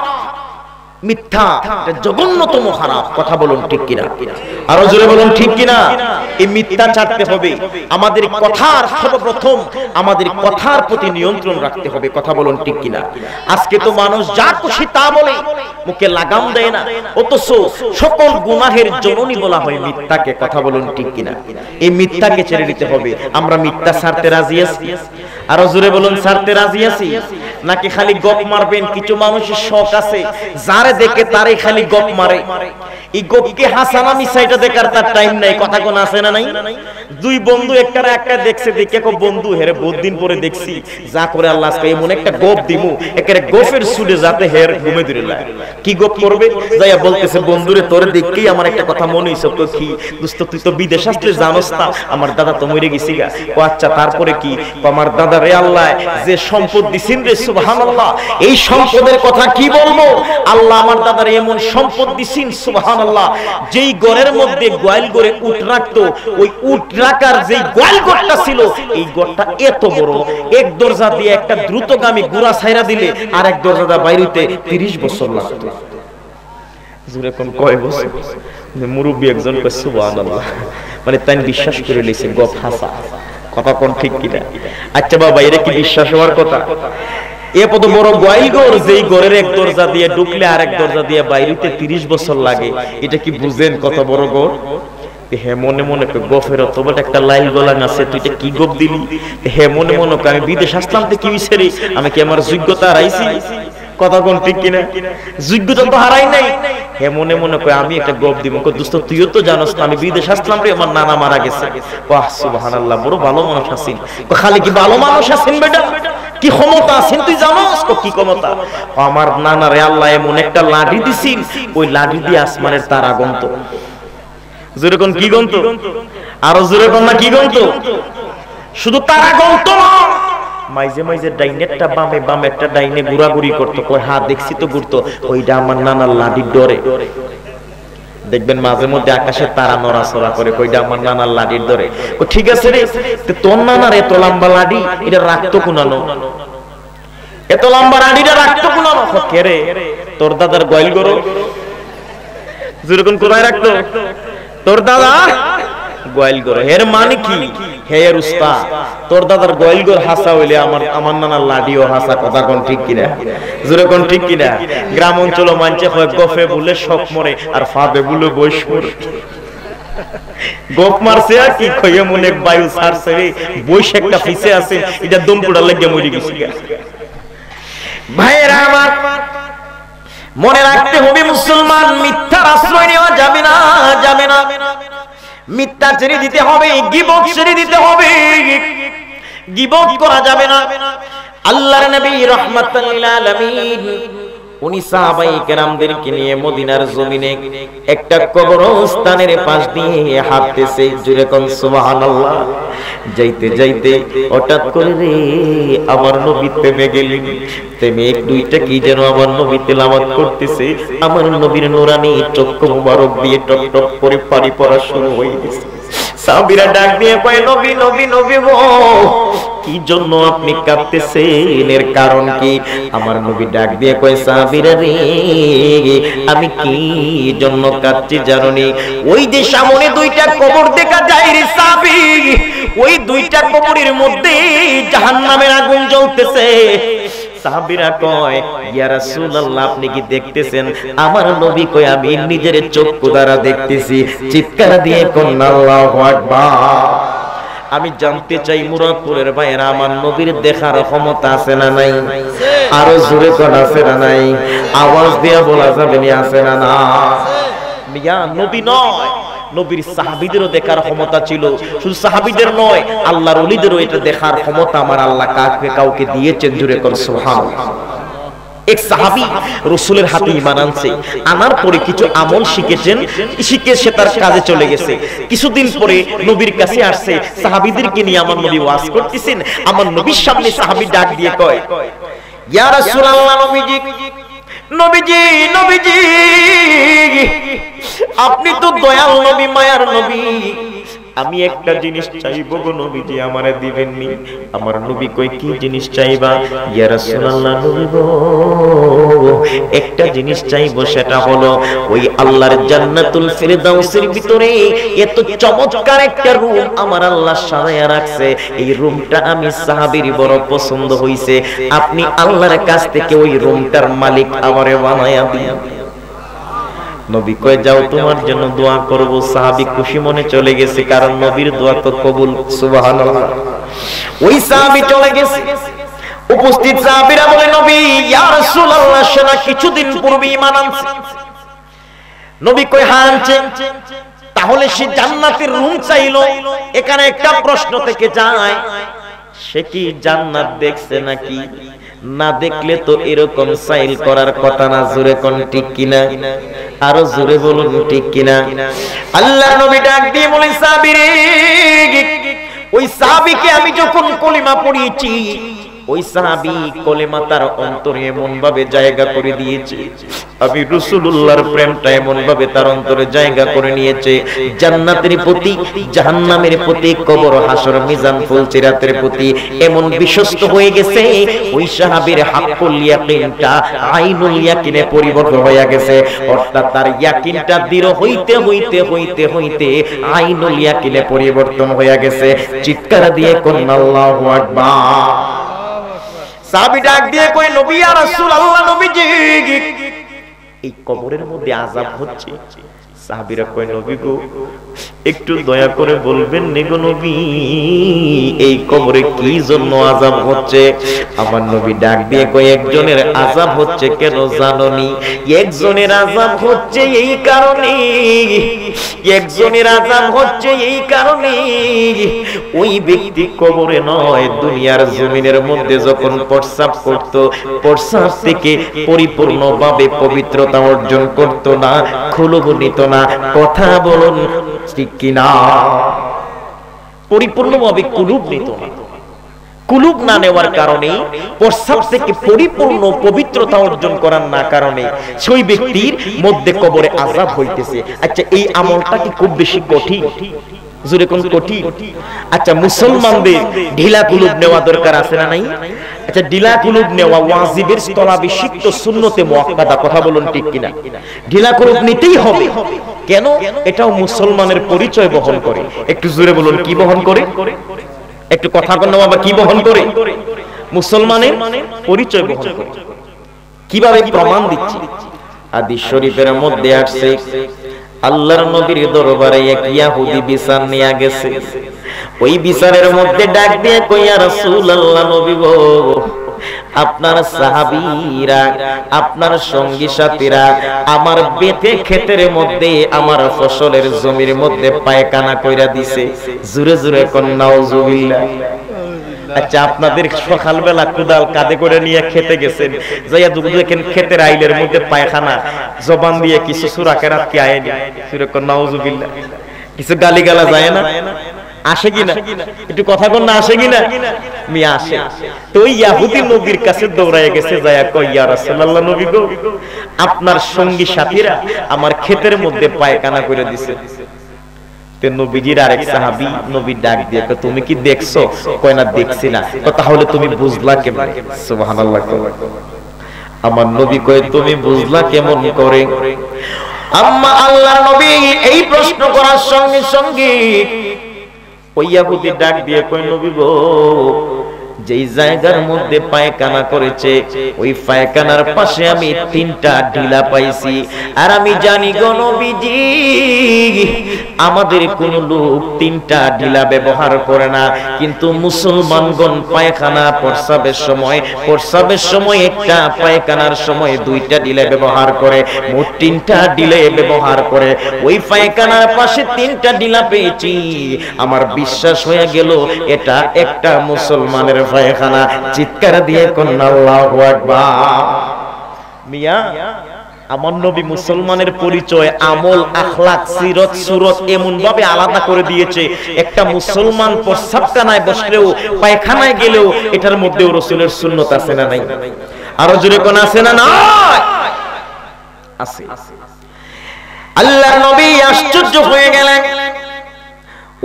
Speaker 2: মিথ্যা এটা জঘন্যতম খারাপ। কথা বলুন ঠিক কিনা? আরো জোরে বলুন ঠিক কিনা? এই মিথ্যা ছাড়তে হবে। আমাদের কথার সর্বপ্রথম আমাদের কথার প্রতি নিয়ন্ত্রণ রাখতে হবে। কথা বলুন ঠিক কিনা? আজকে তো মানুষ যা খুশি তা বলে, মুখে লাগাম দেয় না, অথচ সকল গুনাহের জননী বলা হয় মিথ্যাকে। কথা বলুন ঠিক কিনা? এই মিথ্যাকে ছেড়ে দিতে হবে। আমরা মিথ্যা ছাড়তে রাজি আছি? আরো জোরে বলুন, ছাড়তে রাজি আছি? নাকি খালি গপ মারবেন? কিছু মানুষের শখ আছে, যারে দেখে তারে খালি গপ মারে। এই গপকে হাসানা মিসাইটা দেখার তার টাইম নাই। কথা কোন আছে না নাই? দুই বন্ধু একটা দেখছে, দেখে কো বন্ধু হেরে বহুত দিন পরে দেখছি, যা করে আল্লাহ আজকে এমন একটা গপ দিমু, একেবারে গোফের সুরে যাতে হের ঘুমে ধরে লাগে। কি গপ করবে? যাইয়া বলতেছে, বন্ধুরে তোরে দেখেই আমার একটা কথা মনে হইছে। তো কি দোস্ত, তুই তো বিদেশ আসলে জানোস না, আমার দাদা তো মরে গেছি গা। ও আচ্ছা, তারপরে কি? আমার দাদা রে, আল্লাহ যে সম্পদ দিছেন রে, সুবহানাল্লাহ, এই সম্পদের কথা কি বলবো? আল্লাহ আমার দাদার এমন সম্পদ দিছেন, সুবহানাল্লাহ, যেই ঘরের মধ্যে গোয়াল ঘরে উট রাখতো, ওই উট রাখার যেই গোয়াল ঘরটা ছিল, এই ঘরটা এত বড়, এক দরজা দিয়ে একটা দ্রুতগামী ঘোড়া ছাইরা দিলে আর এক দরজা বাইরেতে 30 বছর লাগতো। জোরে কোন কয় বছর? মুরব্বী একজন কয় সুবহানাল্লাহ, মানে তাই বিশ্বাস করে লইছে গপ হাসা। কথা কোন ঠিক কিনা? আচ্ছা বাবা, এর কি বিশ্বাস হওয়ার কথা? এ কত বড় গোয়াল ঘর, যেই ঘরের এক দরজা দিয়ে ঢুকলে আর এক দরজা দিয়ে বাইরেতে 30 বছর লাগে। এটা কি বুঝেন কত বড় ঘর? হে মনে মনে গফের অত বড় একটা লাইল গলান আছে, তুই কি গপ দিলি? হে মনে মনে আমি বিদেশ আসলাম তো কি বিছারি, আমি কি আমার যোগ্যতা হারাইছি? কথা কোন ঠিক কিনা? যোগ্যতা তো হারাই নাই। হে মনে মনে কয় আমি একটা গপ দিব। দোস্ত, তুইও তো জানোস না আমি বিদেশ আসলাম রে, আমার নানা মারা গেছে। বাহ, সুবহানাল্লাহ, বড় ভালো মানুষ আছেন। খালি কি ভালো মানুষ আছেন বেটা? কি ক্ষমতা আছেন তুই জানোস? কি ক্ষমতা? আমার নানারে আল্লাহ এমন একটা লাঠি দিছিল, ওই লাঠি দিয়ে আসমানের তারা গন্ত। জোরে কোন কি গন্ত? আরো জোরে কোন না কি গন্ত? শুধু তারা গন্ত না, মাইজে মাইজে ডাইনেরটা বামে, বামে একটা ডাইনে ঘোরাঘুরি করতো। কই হ্যাঁ দেখছি তো ঘুরতো, ওইটা আমার নানার লাঠির ডরে। দেখবেন মাঝে মধ্যে আকাশে তারা নড়াচড়া করে, কইটা আমার নানার লাঠির ধরে। ও ঠিক আছে রে, তোর নানার এত লম্বা লাঠি এটা রাখতো কুনানো, এত লম্বা লাঠিটা রাখতো কুনানো? কে রে? তোর দাদার গোয়াল গরু। যেরকম কোথায় রাখতো তোর দাদা? গোয়াল গরু। এর মানে কি? হে এর উস্তাদ, তোর দাদার গোয়াল গরু হাসা হইলে আমার নানার লাঠিও হাসা। কথা কোন ঠিক কিনা? জোরে কোন ঠিক কিনা? গ্রাম অঞ্চল মানছে হয় গফে বলে শখ মরে, আর ফাবে বলে বৈশ মরে। গপ মারছে আর কি কইয়ে মনে বায়ু ছাড়ছে রে, বৈশ একটা ফিসে আছে, এটা দম পোড়া লাগে মরে গেছে। ভাইয়েরা আমার, মনে রাখতে হবে মুসলমান, মিথ্যার আশ্রয় নেওয়া যাবে না, যাবে না। মিথ্যা ছেড়ে দিতে হবে, গীবত ছেড়ে দিতে হবে, গীবত করা যাবে না। আল্লাহর নবী রাহমাতাল লিল আলামিন উনি সাহাবায়ে কেরামদেরকে নিয়ে মদিনার জমিনে একটা কবরস্থানের পাশ দিয়ে হাঁটতেছে। জুরে কোন সুবহানাল্লাহ। যাইতে যাইতে হঠাৎ করে রে আমার নবী থেমে গেলেন। থেমে এক দুইটা কি যেন আমার নবী তেলাওয়াত করতেছে। আমার নবীর নূরানি চক্ষু মুবারক দিয়ে টপ টপ করে পানি পড়া শুরু হয়ে গেছে। সাহাবীরা ডাক দিয়ে কয়, নবী নবী নবী গো, কি জন্য আপনি কাঁদতেছেন? এর কারণ কি? আমার নবী ডাক দিয়ে কয়, সাহাবীরা রে আমি কি জন্য কাঁদছি জানোনি? ওই যে সামনে দুইটা কবর দেখা যায় রে সাহাবী, ওই দুইটা কবরের মধ্যে জাহান্নামের আগুন জ্বলতেছে। সাহাবীরা কয়, ইয়া রাসূলুল্লাহ আপনি কি দেখতেছেন? আমার নবী কয়, আমি নিজের চক্ষু দ্বারা দেখতেছি। চিৎকার দিয়ে কোন আল্লাহু আকবার। আমি জানতে চাই মুরাদপুরের ভাইয়েরা, আমার নবীর দেখার ক্ষমতা আছে না নাই? আরো জোরে কোন আছে না নাই? আওয়াজ দিয়ে বলা যাবে নি আছে না না? মিয়া নবী নয়, নবীর সাহাবীদেরও দেখার ক্ষমতা ছিল। শুধু সাহাবীদের নয়, আল্লাহর ওলিদেরও এটা দেখার ক্ষমতা আমার আল্লাহ কাউকে দিয়েছেন। জোরে কোন সুবহানাল্লাহ। এক সাহাবী রাসূলের হাতে ঈমান আনছে, আনার পরে কিছু আমল শিখেছেন, শিখে সে তার কাজে চলে গেছে। কিছুদিন পরে নবীর কাছে আসছে, সাহাবীদেরকে নিয়ে আমার নবী ওয়াজ করতেছেন। আমার নবীর সামনে সাহাবী ডাক দিয়ে কয়, ইয়া রাসূলুল্লাহ, নবীজি নবীজি নবীজি আপনি তো দয়াল নবী, মায়ার নবী, আমি একটা জিনিস চাইবো গো নবীজি, আমারে দিবেননি? আমার নবী কই, কি জিনিস চাইবা? ইয়া রাসূলুল্লাহ নবী গো, একটা জিনিস চাইবো, সেটা হলো ওই আল্লাহর জান্নাতুল ফিরদাউসের ভিতরে এত চমৎকার একটা রুম আমার আল্লাহ সাজায়া রাখছে। এই রুমটা আমি সাহাবীর বড় পছন্দ হইছে। আপনি আল্লাহর কাছ থেকে ওই রুমটার মালিক আমারে বানায়া দিন। নবী কয়, যাও তোমার জন্য দোয়া করব। সাহাবী খুশি মনে চলে গেছে, কারণ নবীর দোয়া তো কবুল। সুবহানাল্লাহ। ওই সাহাবী চলে গেছে। উপস্থিত সাহাবীরা বলে, নবী ইয়া রাসূলুল্লাহ, সেনা কিছুদিন পূর্বে ঈমান আনছে। নবী কয়, হ্যাঁ আনছে। তাহলে সে জান্নাতের রুম চাইলো। এখানে একটা প্রশ্ন থেকে যায়, সে কি জান্নাত দেখছে নাকি? না দেখলে তো এরকম সাইল করার কথা না। জোরে কোন ঠিক কিনা? আরো জোরে বলুন ঠিক কিনা? আল্লাহর নবী ডাক দিয়ে বলে, সাহাবী রে, ওই সাহাবীকে আমি যখন কলিমা পড়িয়েছি, ওই সাহাবী কলেমা তার অন্তরে এমন ভাবে জায়গা করে দিয়েছে, আমি রাসূলুল্লাহর প্রেমটা এমন ভাবে তার অন্তরে জায়গা করে নিয়েছে, জান্নাতের প্রতি, জাহান্নামের প্রতি, কবর, হাসর, মিজান, ফুলসিরাতের প্রতি এমন বিশ্বস্ত হয়ে গেছে। ওই সাহাবীর হাক্কুল ইয়াকিনটা আইনুল ইয়াকিনে পরিবর্তন হয়ে গেছে। অর্থাৎ তার ইয়াকিনটা দৃঢ় হইতে হইতে হইতে হইতে আইনুল ইয়াকিনে পরিবর্তন হয়ে গেছে। চিৎকার দিয়ে কোন আল্লাহু আকবার। সাহাবী ডাক দিয়ে কয়, নবী ইয়া রাসূলুল্লাহ, নবীজি এই কবরের মধ্যে আযাব হচ্ছে। সাহাবীরা কয় নবী গো একটু দয়া করে বলবেন নে গো নবী এই কবরে কি জন্য আযাব হচ্ছে? আমার নবী ডাক দিয়ে কয় একজনের আযাব হচ্ছে কেন জানোনি? একজনের আযাব হচ্ছে এই কারণে, একজনের আযাব হচ্ছে এই কারণে ওই ব্যক্তি কবরে নয় দুনিয়ার জমিনের মধ্যে যখন প্রস্রাব করত, প্রস্রাব থেকে পরিপূর্ণভাবে পবিত্রতা অর্জন করত না, খুলুব নিত না। কথা বলুন ঠিক কিনা? পরিপূর্ণভাবে কুলুব নিত না। কুলুব না নেওয়ার কারণে, প্রস্রাব থেকে পরিপূর্ণ পবিত্রতা অর্জন করার না কারণে সেই ব্যক্তির মধ্যে কবরে আযাব হইতেছে। আচ্ছা এই আমলটা কি খুব বেশি কঠিন? জোরে কোন কঠিন? আচ্ছা মুসলমানদের ঢিলা কুলুব নেওয়া দরকার আছে না নাই? আচ্ছা ঢিলা কুলুব নেওয়া ওয়াজিবের স্থলাভিষিক্ত সুন্নতে মুআক্কাদা। কথা বলুন ঠিক কিনা? ঢিলা কুলুব নিতেই হবে। কেন? এটাও মুসলমানের পরিচয় বহন করে। একটু জোরে বলুন কি বহন করে? একটু কথা বলুন বাবা, কি বহন করে? মুসলমানের পরিচয় বহন করে। কিভাবে প্রমাণ দিচ্ছি? হাদিস শরীফের মধ্যে আসছে আল্লাহর নবীর দরবারে এক ইহুদি বিচার নিয়ে গেছে। ওই বিচারের মধ্যে ডাক দিয়ে কই ইয়া রাসূলুল্লাহ, নবী গো আপনার সাহাবীরা, আপনার সঙ্গী সাথীরা আমার বেতে ক্ষেতের মধ্যে, আমার ফসলের জমির মধ্যে পায়খানা কইরা দিছে। জোরে জোরে কোন নাউজুবিল্লাহ। আচ্ছা আপনাদের সকালবেলা কুদাল কাঁধে করে নিয়ে খেতে গেছেন, যাইয়া দেখেন ক্ষেতের আইলের মধ্যে পায়খানা, জবান দিয়ে কিছু সূরা কেরাত কি আয়েনি? সূরা কোন নাউজুবিল্লাহ। কিছু গালিগালা যায় না? আসে কিনা? একটু কথা বল না, আসে কিনা? মি আসে। তো ওই ইহুদি নবীর কাছে দৌড়ায় গেছে, যায়া কই ইয়া রাসূলুল্লাহ, নবী গো আপনার সঙ্গী সাথীরা আমার ক্ষেতের মধ্যে পায়খানা করে দিছে। তে নবীজির আরেক সাহাবী নবী ডাক দিয়ে কয় তুমি কি দেখছো? কয় না দেখছি না। কয় তাহলে তুমি বুঝলা কেমনে? সুবহানাল্লাহ। আমার নবী কয় তুমি বুঝলা কেমন করে? আম্মা আল্লাহর নবী এই প্রশ্ন করার সঙ্গে সঙ্গে ওই ইহুদি ডাক দিয়ে কয় নবী গো যেই জায়গার মধ্যে পায়খানা করেছে ওই পায়খানার পাশে আমি 3টা ঢিলা পাইছি। আর আমি জানি গো নবীজি আমাদের কোন লোক 3টা ঢিলা ব্যবহার করে না, কিন্তু মুসলমানগণ পায়খানা প্রস্রাবের সময় একটা, পায়খানার সময় 2টা ঢিলা ব্যবহার করে, মোট 3টা ঢিলা ব্যবহার করে। ওই পায়খানার পাশে 3টা ঢিলা পেয়েছি, আমার বিশ্বাস হয়ে গেল এটা একটা মুসলমানের পায়খানা। চিৎকার দিয়ে কোন আল্লাহু আকবার। মিয়া আমার নবী মুসলমানের পরিচয়, আমল, আখলাক, সিরত, সুরত এমন ভাবে আলাদা করে দিয়েছে, একটা মুসলমান প্রস্রাবখানায় বসলেও, পায়খানায় গেলেও এটার মধ্যেও রাসূলের সুন্নাত আছে না নাই? আরো জোরে কোন আছে না নাই? আছে। আল্লাহর নবী আশ্চর্য হয়ে গেলেন।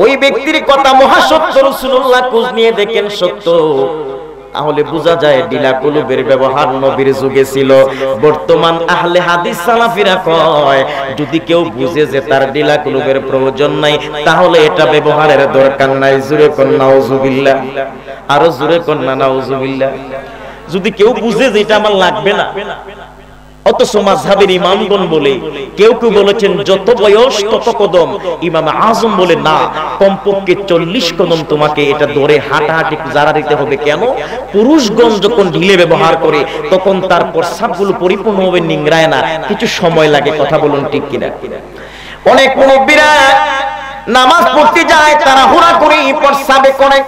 Speaker 2: ওই ব্যক্তির কথা মহাসত্য, রাসূলুল্লাহ খোঁজ নিয়ে দেখেন সত্য। তাহলে বোঝা যায় ঢিলা কুলুবের ব্যবহার নবীর যুগে ছিল। বর্তমান আহলে হাদিস সালাফিরা কয় যদি কেউ বুঝে যে তার ঢিলা কুলুবের প্রয়োজন নাই, তাহলে এটা ব্যবহারের দরকার নাই। জোরে কোন নাউজুবিল্লাহ। আরো জোরে কোন নাউজুবিল্লাহ। যদি কেউ বুঝে যে এটা আমার লাগবে না, অথচ মাযহাবের ইমামগণ বলে, কেউ কেউ বলেছেন যত বয়স তত কদম। ইমাম আযম বলে না, কমপক্ষে 40 কদম তোমাকে এটা ধরে হাঁটাহাঁটি জারা দিতে হবে। কেন? পুরুষগণ যখন ঢিলে ব্যবহার করে তখন তার প্রস্রাবগুলো পরিপূর্ণভাবে নিংড়ায় না, কিছু সময় লাগে। কথা বলুন ঠিক কিনা? অনেক মুরব্বিরা নামাজ পড়তে যায়, তারা হুড়া করে প্রস্রাবে করে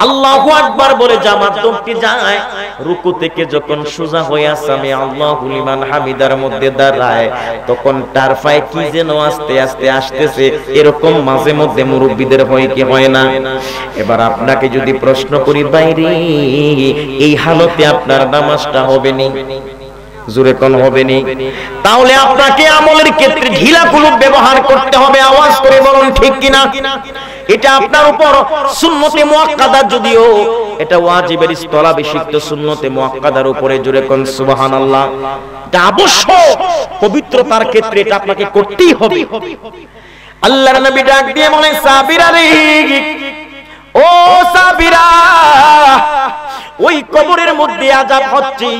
Speaker 2: আল্লাহু আকবার বলে জামাত ধরতে যায়। রুকু থেকে যখন সোজা হয়ে সামি আল্লাহু লিমান হামিদার মধ্যে দাঁড়ায়, তখন তার পায়ে কি যেন আস্তে আস্তে আসতেছে। এরকম মাঝে মধ্যে মুরব্বিদের হয় কি হয় না? এবার আপনাকে যদি প্রশ্ন করি, বাইরে এই হালতে আপনার নামাজটা হবে নি? জোরে কোন হবে নি? তাহলে আপনাকে আমলের ক্ষেত্রে ঢিলা কুলুব ব্যবহার করতে হবে। আওয়াজ করে বলুন ঠিক কিনা? এটা আপনার উপর সুন্নতে মুআক্কাদা, যদিও এটা ওয়াজিবের স্থলাভিষিক্ত সুন্নতে মুআক্কাদার উপরে। জোরে কোন সুবহানাল্লাহ। এটা আবশ্যক, পবিত্রতার ক্ষেত্রে এটা আপনাকে করতেই হবে। আল্লাহর নবী ডাক দিয়ে বলেন সাহাবীরা রে, ও সাহাবীরা ওই কবরের মধ্যে আযাব হচ্ছে,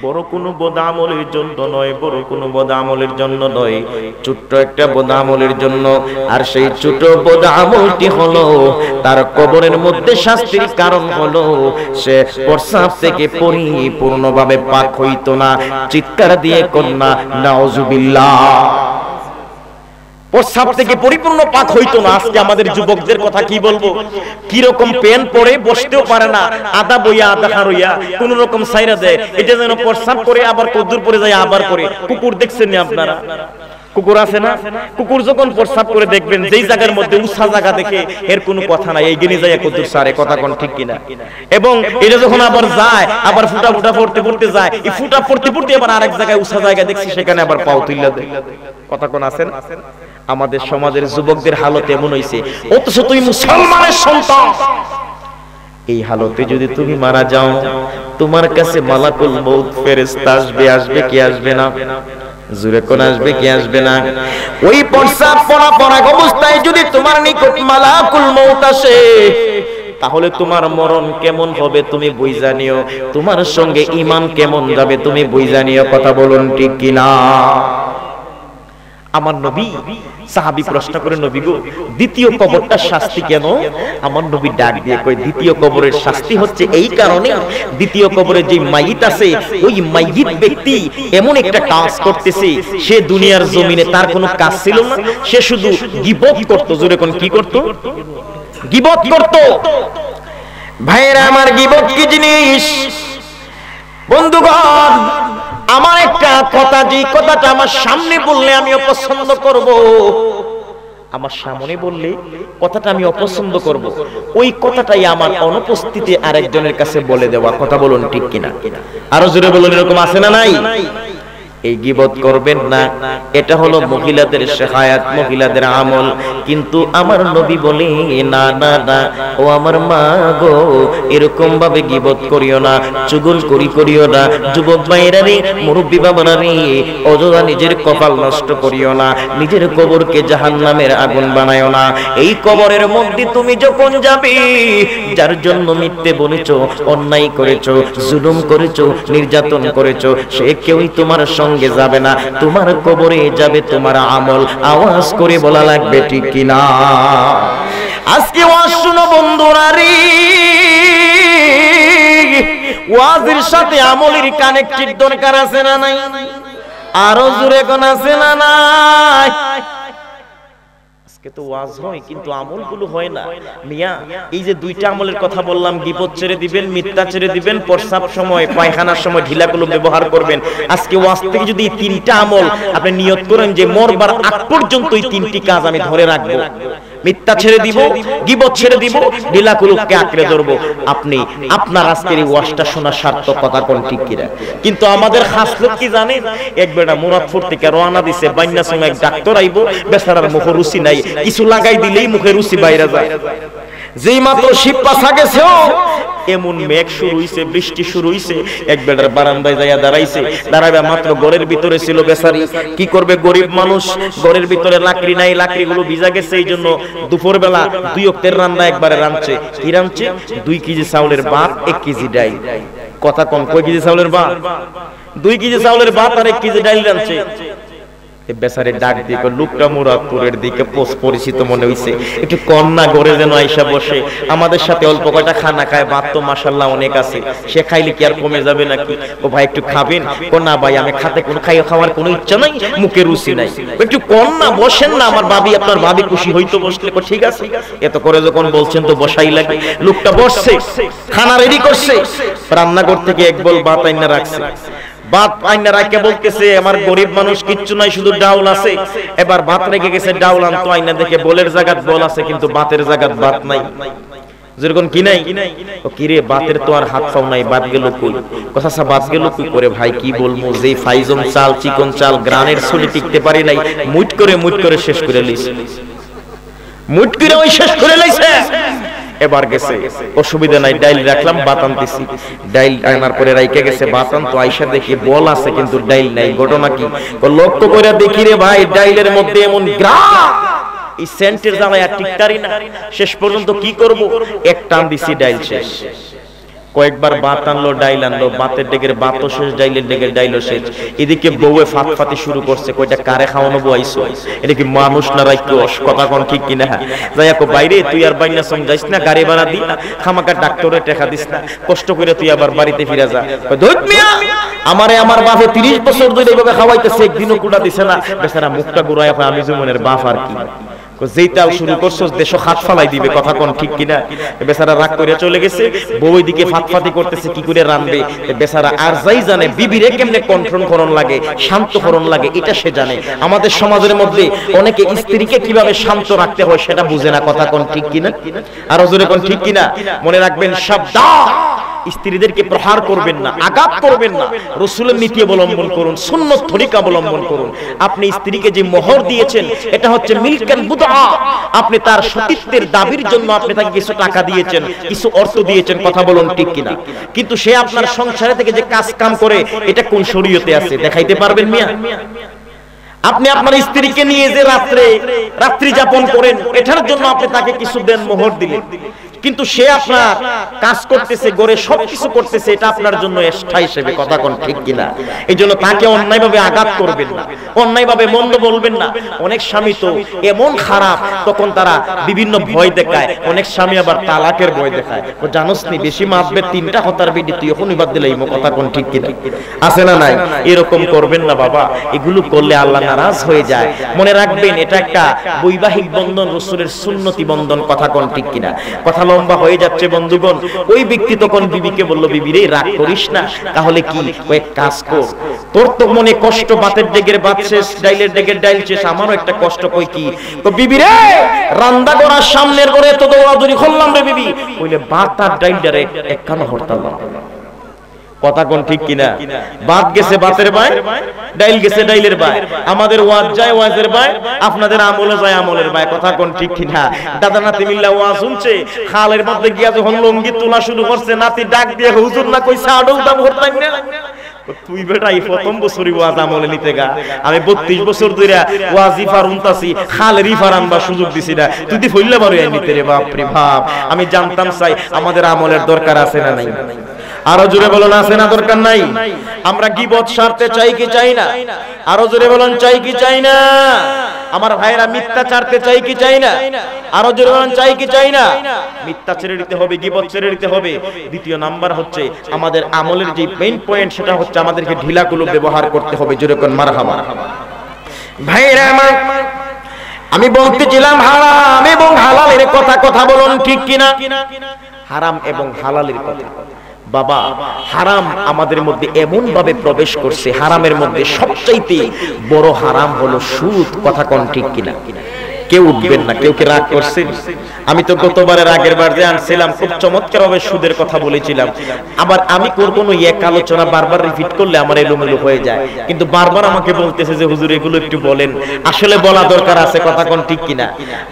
Speaker 2: বড় কোনো বদামলের জন্য নয়, বড় কোনো বদামলের জন্য নয়, ছোট্ট একটা বদামলের জন্য। আর সেই ছোট বদামলটি হলো তার কবরের মধ্যে শাস্তির কারণ হলো সে প্রস্রাব থেকে পরিপূর্ণভাবে পাক হইতো না। চিৎকার দিয়ে কন্যা নাউজুবিল্লাহ। প্রস্রাব থেকে পরিপূর্ণ পাক হইতো না। আজকে আমাদের যুবকদের কথা কি বলবো, কি রকম প্যান্ট পরে বসতেও পারে না, আদা বইয়া আদা হারইয়া কোন রকম সাইরা দেয়, এটা যেন প্রস্রাব করে আবার কদ্দুর পরে যায় আবার করে। কুকুর দেখছেন না আপনারা? কুকুর আছে না? কুকুর যখন প্রস্রাব করে দেখবেন যেই জায়গার মধ্যে উঁচা জায়গা দেখে এর কোনো কথা নাই, এই গেনি যায় কদ্দুর সারে, কথা কোন ঠিক কিনা? এবং এটা যখন আবার যায় আবার ফুটা ফুটা পড়তে পড়তে যায়, এই ফুটা পড়তে পড়তে আবার আরেক জায়গায় উঁচা জায়গা দেখছি সেখানে আবার পাও তুইলা দেয়, কথা কোন আছেন? আমাদের সমাজের যুবকদের হালত এমন হইছে, অথচ তুই মুসলমানের সন্তান। এই হালতে যদি তুমি মারা যাও, তোমার কাছে মালাকুল মউত ফেরেশতা আসবে, আসবে কি আসবে না? জুরে কোন আসবে কি আসবে না? ওই প্রস্রাব পড়া পড়া অবস্থায় যদি তোমার নিকট মালাকুল মউত আসে, তাহলে তোমার মরণ কেমন হবে তুমি বুঝা নিও, তোমার সঙ্গে ঈমান কেমন যাবে তুমি বুঝা নিও। কথা বলুন ঠিক কিনা? আমার নবী, সাহাবী প্রশ্ন করে, নবী গো, দ্বিতীয় কবরটার শাস্তি কেন? আমার নবী ডাক দিয়ে কয়, দ্বিতীয় কবরের শাস্তি হচ্ছে এই কারণে, দ্বিতীয় কবরে যে মাইয়িত আছে, ওই মাইয়িত ব্যক্তি এমন একটা কাজ করতেছে, সে দুনিয়ার জমিনে তার কোনো কাজ ছিল না, সে শুধু গীবত করত। জোরে কোন কি করত? গীবত করত। ভাইরা আমার, গীবত কি জিনিস? বন্ধুগণ, আমার একটা কথা, যে কথাটা আমার সামনে বললে আমি অপছন্দ করব, আমার সামনে বললে কথাটা আমি অপছন্দ করব, ওই কথাটাই আমার অনুপস্থিতিতে আরেকজনের কাছে বলে দেওয়া। কথা বলুন ঠিক কিনা? আরো জোরে বলুন, এরকম আছে না নাই? এই গীবত করবেন না, এটা হলো মহিলাদের শেখায়াত, মহিলাদের আমল। কিন্তু আমার নবী বলে, না না না, ও আমার মা গো, এরকম ভাবে গীবত করিও না, চুগল করিও না। যুবক ভাইরা রে, মুরব্বী বাবারা রে, অযথা নিজের কপাল নষ্ট করিও না, নিজের কবরকে জাহান্নামের আগুন বানায়ও না। এই কবরের মধ্যে তুমি যখন যাবে, যার জন্য মিথ্যে বলেছো, অন্যায় করেছো, জুলুম করেছো, নির্যাতন করেছো, সে কেউই তোমার সঙ্গে যাবে না, তোমার কবরে যাবে তোমার আমল। আওয়াজ করে বলা লাগবে ঠিক কিনা? আজকে ওয়াজ শুনো বন্ধুরা রে, ওয়াজের সাথে আমলের কানেক্টেড দরকার আছে না নাই? আরো জোরে কোন আছে না নাই? আজকে তো ওয়াজ হয় কিন্তু আমলগুলো হয় না। মিয়া, এই যে দুইটা আমলের কথা বললাম, গীবত ছেড়ে দিবেন, মিথ্যা ছেড়ে দিবেন, প্রস্রাব সময়, পায়খানার সময় ঢিলাগুলো ব্যবহার করবেন। আজকে ওয়াজ থেকে যদি এই তিনটা আমল আপনি নিয়ত করেন যে মরবার আগ পর্যন্ত এই তিনটি কাজ আমি ধরে রাখবো, মিথ্যা ছেড়ে দিব, গীবত ছেড়ে দিব, ঢিলাগুলোকে আঁকড়ে ধরবো, আপনি আপনার আজকের এই ওয়াজটা শোনার সার্থক। কথা কোন ঠিক কিনা? কিন্তু আমাদের খাসলত কি জানেন? এক বেটা মুরাদপুর থেকে রওনা দিছে, বাইন্না সঙ্গে এক ডাক্তার আইবো, বেচারার মুখে রুচি নাই, কিছু লাগাই দিলেই মুখে রুচি বাইরে যায়। যেই মাত্র শীত পাশা গেছে, এমন মেঘ শুরু হইছে, বৃষ্টি শুরু হইছে, এক বেটার বারান্দায় যাইয়া দাঁড়াইছে, দাঁড়াইবা মাত্র ঘরের ভিতরে ছিল বেচারি। কি করবে গরিব মানুষ, ঘরের ভিতরে লাকড়ি নাই, লাকড়িগুলো ভিজা গেছে, এই জন্য দুপুর বেলা 2 ওয়াক্তের রান্না একবারে রাঁধছে। কি রাঁধছে? 2 কেজি চাউলের ভাত, 1 কেজি ডাল। কথা কোন? কয় কেজি চাউলের ভাত? 2 কেজি চাউলের ভাত আর 1 কেজি ডাল রাঁধছে। বেচারে ডাক দিয়ে লোকটা মুরাদপুরের দিকে পরিচিত মনে হইছে, একটু কন্যা ঘরে যেন আইসা বসে আমাদের সাথে অল্প কয়টা খানা খায়, ভাত তো মাশাআল্লাহ অনেক আছে, সে খাইলে কি আর কমে যাবে নাকি? ও ভাই একটু খাবেন? ও না ভাই, আমি খাতে কোনো খাওয়ার কোনো ইচ্ছা নাই, মুখে রুচি নাই। একটু কন্যা বসেন না, আমার ভাবি, আপনার ভাবি খুশি হইতো বসলে। ঠিক আছে, এত করে যখন বলছেন তো বসাই লাগে। লোকটা বসছে, খানা রেডি করছে, রান্নাঘর থেকে এক বল ভাত আইনা রাখছে। ভাত আইনা রাখে বলতেছে, আমার গরিব মানুষ কিচ্ছু নাই, শুধু ডাউল আছে। এবার ভাত রেখে গেছে, ডাউল আনতো, আইনা দেখে বলের জায়গাত বল আছে, কিন্তু ভাতের জায়গাত ভাত নাই। যেরকম কি নাই? ও কিরে, ভাতের তো আর হাত পাও নাই, ভাত গেল কই? কথা ভাত গেল কই করে ভাই কি বলবো, যে ফাইজম চাল, চিকন চাল, গ্রানের ছুলি টিকতে পারি নাই, মুট করে শেষ করে লইছে, মুট করে ওই শেষ করে লইছে। এবার গেছে, অসুবিধা নাই, ডাইল রাখলাম, ভাত আনতেছি। ডাইল আনার পরে রাইকে গেছে, ভাত আনতো, আইসা দেখি বল আছে কিন্তু ডাইল নাই। ঘটনা কি? লক্ষ্য করে দেখি রে ভাই, ডাইলের মধ্যে এমন গ্রাম, এই সেন্টের জ্বালায় আর টিকতারি না। শেষ পর্যন্ত কি করব? এক টান দিছি, ডাইল শেষ। কয়েকবার বাত আনলো, ডাইল আনলো, বাতের ডেগের বাতও শেষ, ডাইলের ডেগের ডাইলও শেষ। এদিকে বউয়ে ফাতফাতি শুরু করছে, কয়টা কারে খাওয়ানো বইছো, এটা কি মানুষ না রাইকোস, কথা কোন ঠিক কিনা? যাইয়া কো বাইরে তুই আর বাইনা সঙ্গ যাইস না, গাড়ি ভাড়া দি না, খামাকা ডাক্তারে টাকা দিস না, কষ্ট করে তুই আবার বাড়িতে ফিরে যা। ধুত মিয়া, আমারে আমার বাপে 30 বছর ধরে এইভাবে খাওয়াইতেছে, একদিনও কুড়া দিছে না, বেচারা মুখটা ঘুরায় আমি জীবনের বাপ আর কি। যেই তাল শুরু করছস দেশ হাত ফালাই দিবে, কথা কোন ঠিক কিনা? বেচারা রাগ করে চলে গেছে, বউ দিকে ফাতফাতি করতেছে কি করে রানবে। বেচারা আর যাই জানে বিবিরে কেমনে কন্ট্রোল করণ লাগে, শান্ত করণ লাগে, এটা সে জানে। আমাদের সমাজের মধ্যে অনেকে স্ত্রীকে কিভাবে শান্ত রাখতে হয় সেটা বুঝে না, কথা কোন ঠিক কিনা? আর জোরে কোন ঠিক কিনা? মনে রাখবেন, সাবধান, স্ত্রীদেরকে প্রহার করবেন না, আঘাত করবেন না, রাসূলের নীতি অবলম্বন করুন, সুন্নত তরিকা অবলম্বন করুন। আপনি স্ত্রীকে যে মোহর দিয়েছেন এটা হচ্ছে মিলকান বুদআ, আপনি তার সতীত্বের দাবির জন্য আপনি তাকে কিছু টাকা দিয়েছেন, কিছু অর্থ দিয়েছেন, কথা বলুন ঠিক কিনা? কিন্তু সে আপনার সংসারে থেকে যে কাজ কাম করে এটা কোন শরীয়তে আছে দেখাইতে পারবেন মিয়া? আপনি আপনার স্ত্রীকে নিয়ে যে রাত্রি যাপন করেন এটার জন্য আপনি তাকে কিছু দেন, মোহর দিলেন, কিন্তু সে আপনার কাজ করতেছে, গড়ে সবকিছু করতেছে, এটা আপনার জন্য এক্সট্রা হিসেবে, কথা কোন ঠিক কিনা? এই জন্য তাকে অন্যায়ভাবে আঘাত করবেন না, অন্যায়ভাবে মন্দ বলবেন না। অনেক স্বামী তো এমন খারাপ, তখন তারা বিভিন্ন ভয় দেখায়, অনেক স্বামী আবার তালাকের ভয় দেখায়। ও জানোস নি বেশি মাপবে 3টা হতার বিডি তুই এখনই বাদ দিলাই, কথা কোন ঠিক কিনা? আছে না নাই? এরকম করবেন না বাবা, এগুলো করলে আল্লাহ নারাজ হয়ে যায়। মনে রাখবেন এটা একটা বৈবাহিক বন্ধন, রাসূলের সুন্নতি বন্ধন, কথা কোন ঠিক কিনা? কথা লম্বা হয়ে যাচ্ছে বন্ধুগণ। ওই ব্যক্তি তখন বিবিকে বলল, বিবি রে রাগ করিস না, তাহলে কি এক কাজ কর, তোর তো মনে কষ্ট, বাতের ডেগের বাত শেষ, ডাইলের ডেগের ডাইল শেষ, আমারও একটা কষ্ট, কই কি? তো বিবি রে রান্দা করার সামনের করে তো দৌড়াদৌড়ি করলাম রে বিবি, কইলে বাত আর ডাইলটারে একখানা হরতালাম, কথা কোন ঠিক কিনা? বাত গেছে বাতের বাই, ডাইল গেছে ডাইলের বাই, আমাদের ওয়াজ যায় ওয়াজের বাই, আপনাদের আমলে যায় আমলের বাই, কথা কোন ঠিক কিনা? দাদা নাতি মিল্লা ওয়াজ শুনছে, খালের মধ্যে গিয়া যখন লঙ্গি তোলা শুরু করছে, নাতি ডাক দিয়ে হুজুর না কইছে আডল দাম হরতাম না, তুই বেটা এই প্রথম বছরই ওয়াজ আমলে নিতে গা, আমি 32 বছর ধরে ওয়াজি ফারুনতাছি, খালের ইফার আনবার সুযোগ দিছি না, তুই দি ফইল্লা বারো নিতে রে, বাপ রে বাপ। আমি জানতাম চাই আমাদের আমলের দরকার আছে না নাই? আরো জোরে বলুন, আছে না দরকার নাই? আমরা গীবত সারতে চাই কি চাই না? আরো জোরে বলুন, চাই কি চাই না? আমার ভাইরা মিথ্যা ছাড়তে চাই কি চাই না? আরো জোরে বলুন, চাই কি চাই না? মিথ্যা ছেড়ে দিতে হবে, গীবত ছেড়ে দিতে হবে। দ্বিতীয় নাম্বার হচ্ছে আমাদের আমলের যে মেইন পয়েন্ট, সেটা হচ্ছে আমাদেরকে ঢিলাগুলো ব্যবহার করতে হবে। জোরে কোন মারহাবা। ভাইরা আমার, আমি বলতেছিলাম হারাম এবং হালালের কথা, কথা বলুন ঠিক কিনা? হারাম এবং হালালের কথা। বাবা, হারাম আমাদের মধ্যে এমন ভাবে প্রবেশ করছে, হারামের মধ্যে সবচাইতে বড় হারাম হলো সুদ, কথা কোন ঠিক কিনা? কেউ উঠবেন না, কেউ কি রাগ করছেন? আমি তো গতবারের আগের বার যে আনছিলাম খুব চমৎকার ভাবে সুদের কথা বলেছিলাম। আবার আমি কোনো এক আলোচনা বারবার রিপিট করলে আমার এলোমেলো হয়ে যায়, কিন্তু বারবার আমাকে বলতেছে যে হুজুর এগুলো একটু বলেন। আসলে বলা দরকার আছে, কথা কোন ঠিক কিনা?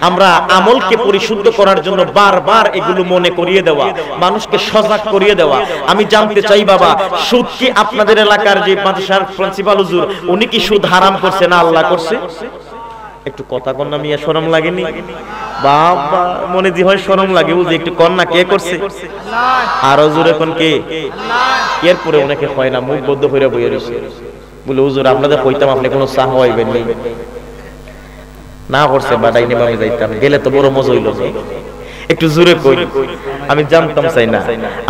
Speaker 2: আমরা আমলকে পরিশুদ্ধ করার জন্য বারবার এগুলো মনে করিয়ে দেওয়া, মানুষকে সজাগ করিয়ে দেওয়া। আমি জানতে চাই বাবা, সুদ কি আপনাদের এলাকার যে মাদ্রাসার প্রিন্সিপাল হুজুর, উনি কি সুদ হারাম করছে না আল্লাহ করছে? একটু কথা কন্যা মিয়া, শরম লাগেনি? বাবা মনে যে হয় শরম লাগে, বুঝি একটু কন্যা কে করছে? আরো জোরে কোন কে? এরপরে অনেকে হয় না, মুখ বদ্ধ হয়ে বইয়ে রয়েছে, বলে হুজুর আপনাদের কইতাম আপনি কোনো চা হইবেন নেই, না করছে বাড়াই নেবে, আমি যাইতাম, গেলে তো বড় মজা হইল। একটু জোরে কই, আমি জানতাম চাই না,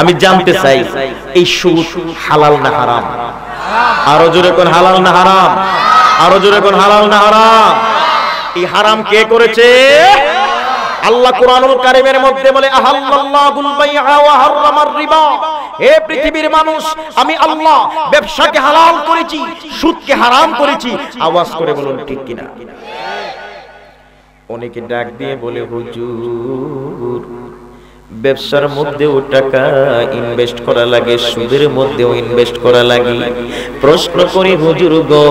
Speaker 2: আমি জানতে চাই এই সুদ হালাল না হারাম? আরো জোরে কোন হালাল না হারাম? আরো জোরে কোন হালাল না হারাম? এই হারাম কে করেছে? আল্লাহ কুরআনুল কারীমের মধ্যে বলে, আহাল্লাল্লাহুল বাইআ ওয়া হারামার রিবা। হে পৃথিবীর মানুষ, আমি আল্লাহ ব্যবসাকে হালাল করেছি, সুদকে হারাম করেছি। আওয়াজ করে বলুন ঠিক কিনা? অনেকে ডাক দিয়ে বলে, হুজুর ব্যবসার মধ্যেও টাকা ইনভেস্ট করা লাগে, সুদের মধ্যেও ইনভেস্ট করা লাগে। প্রশ্ন করি হুজুর গো,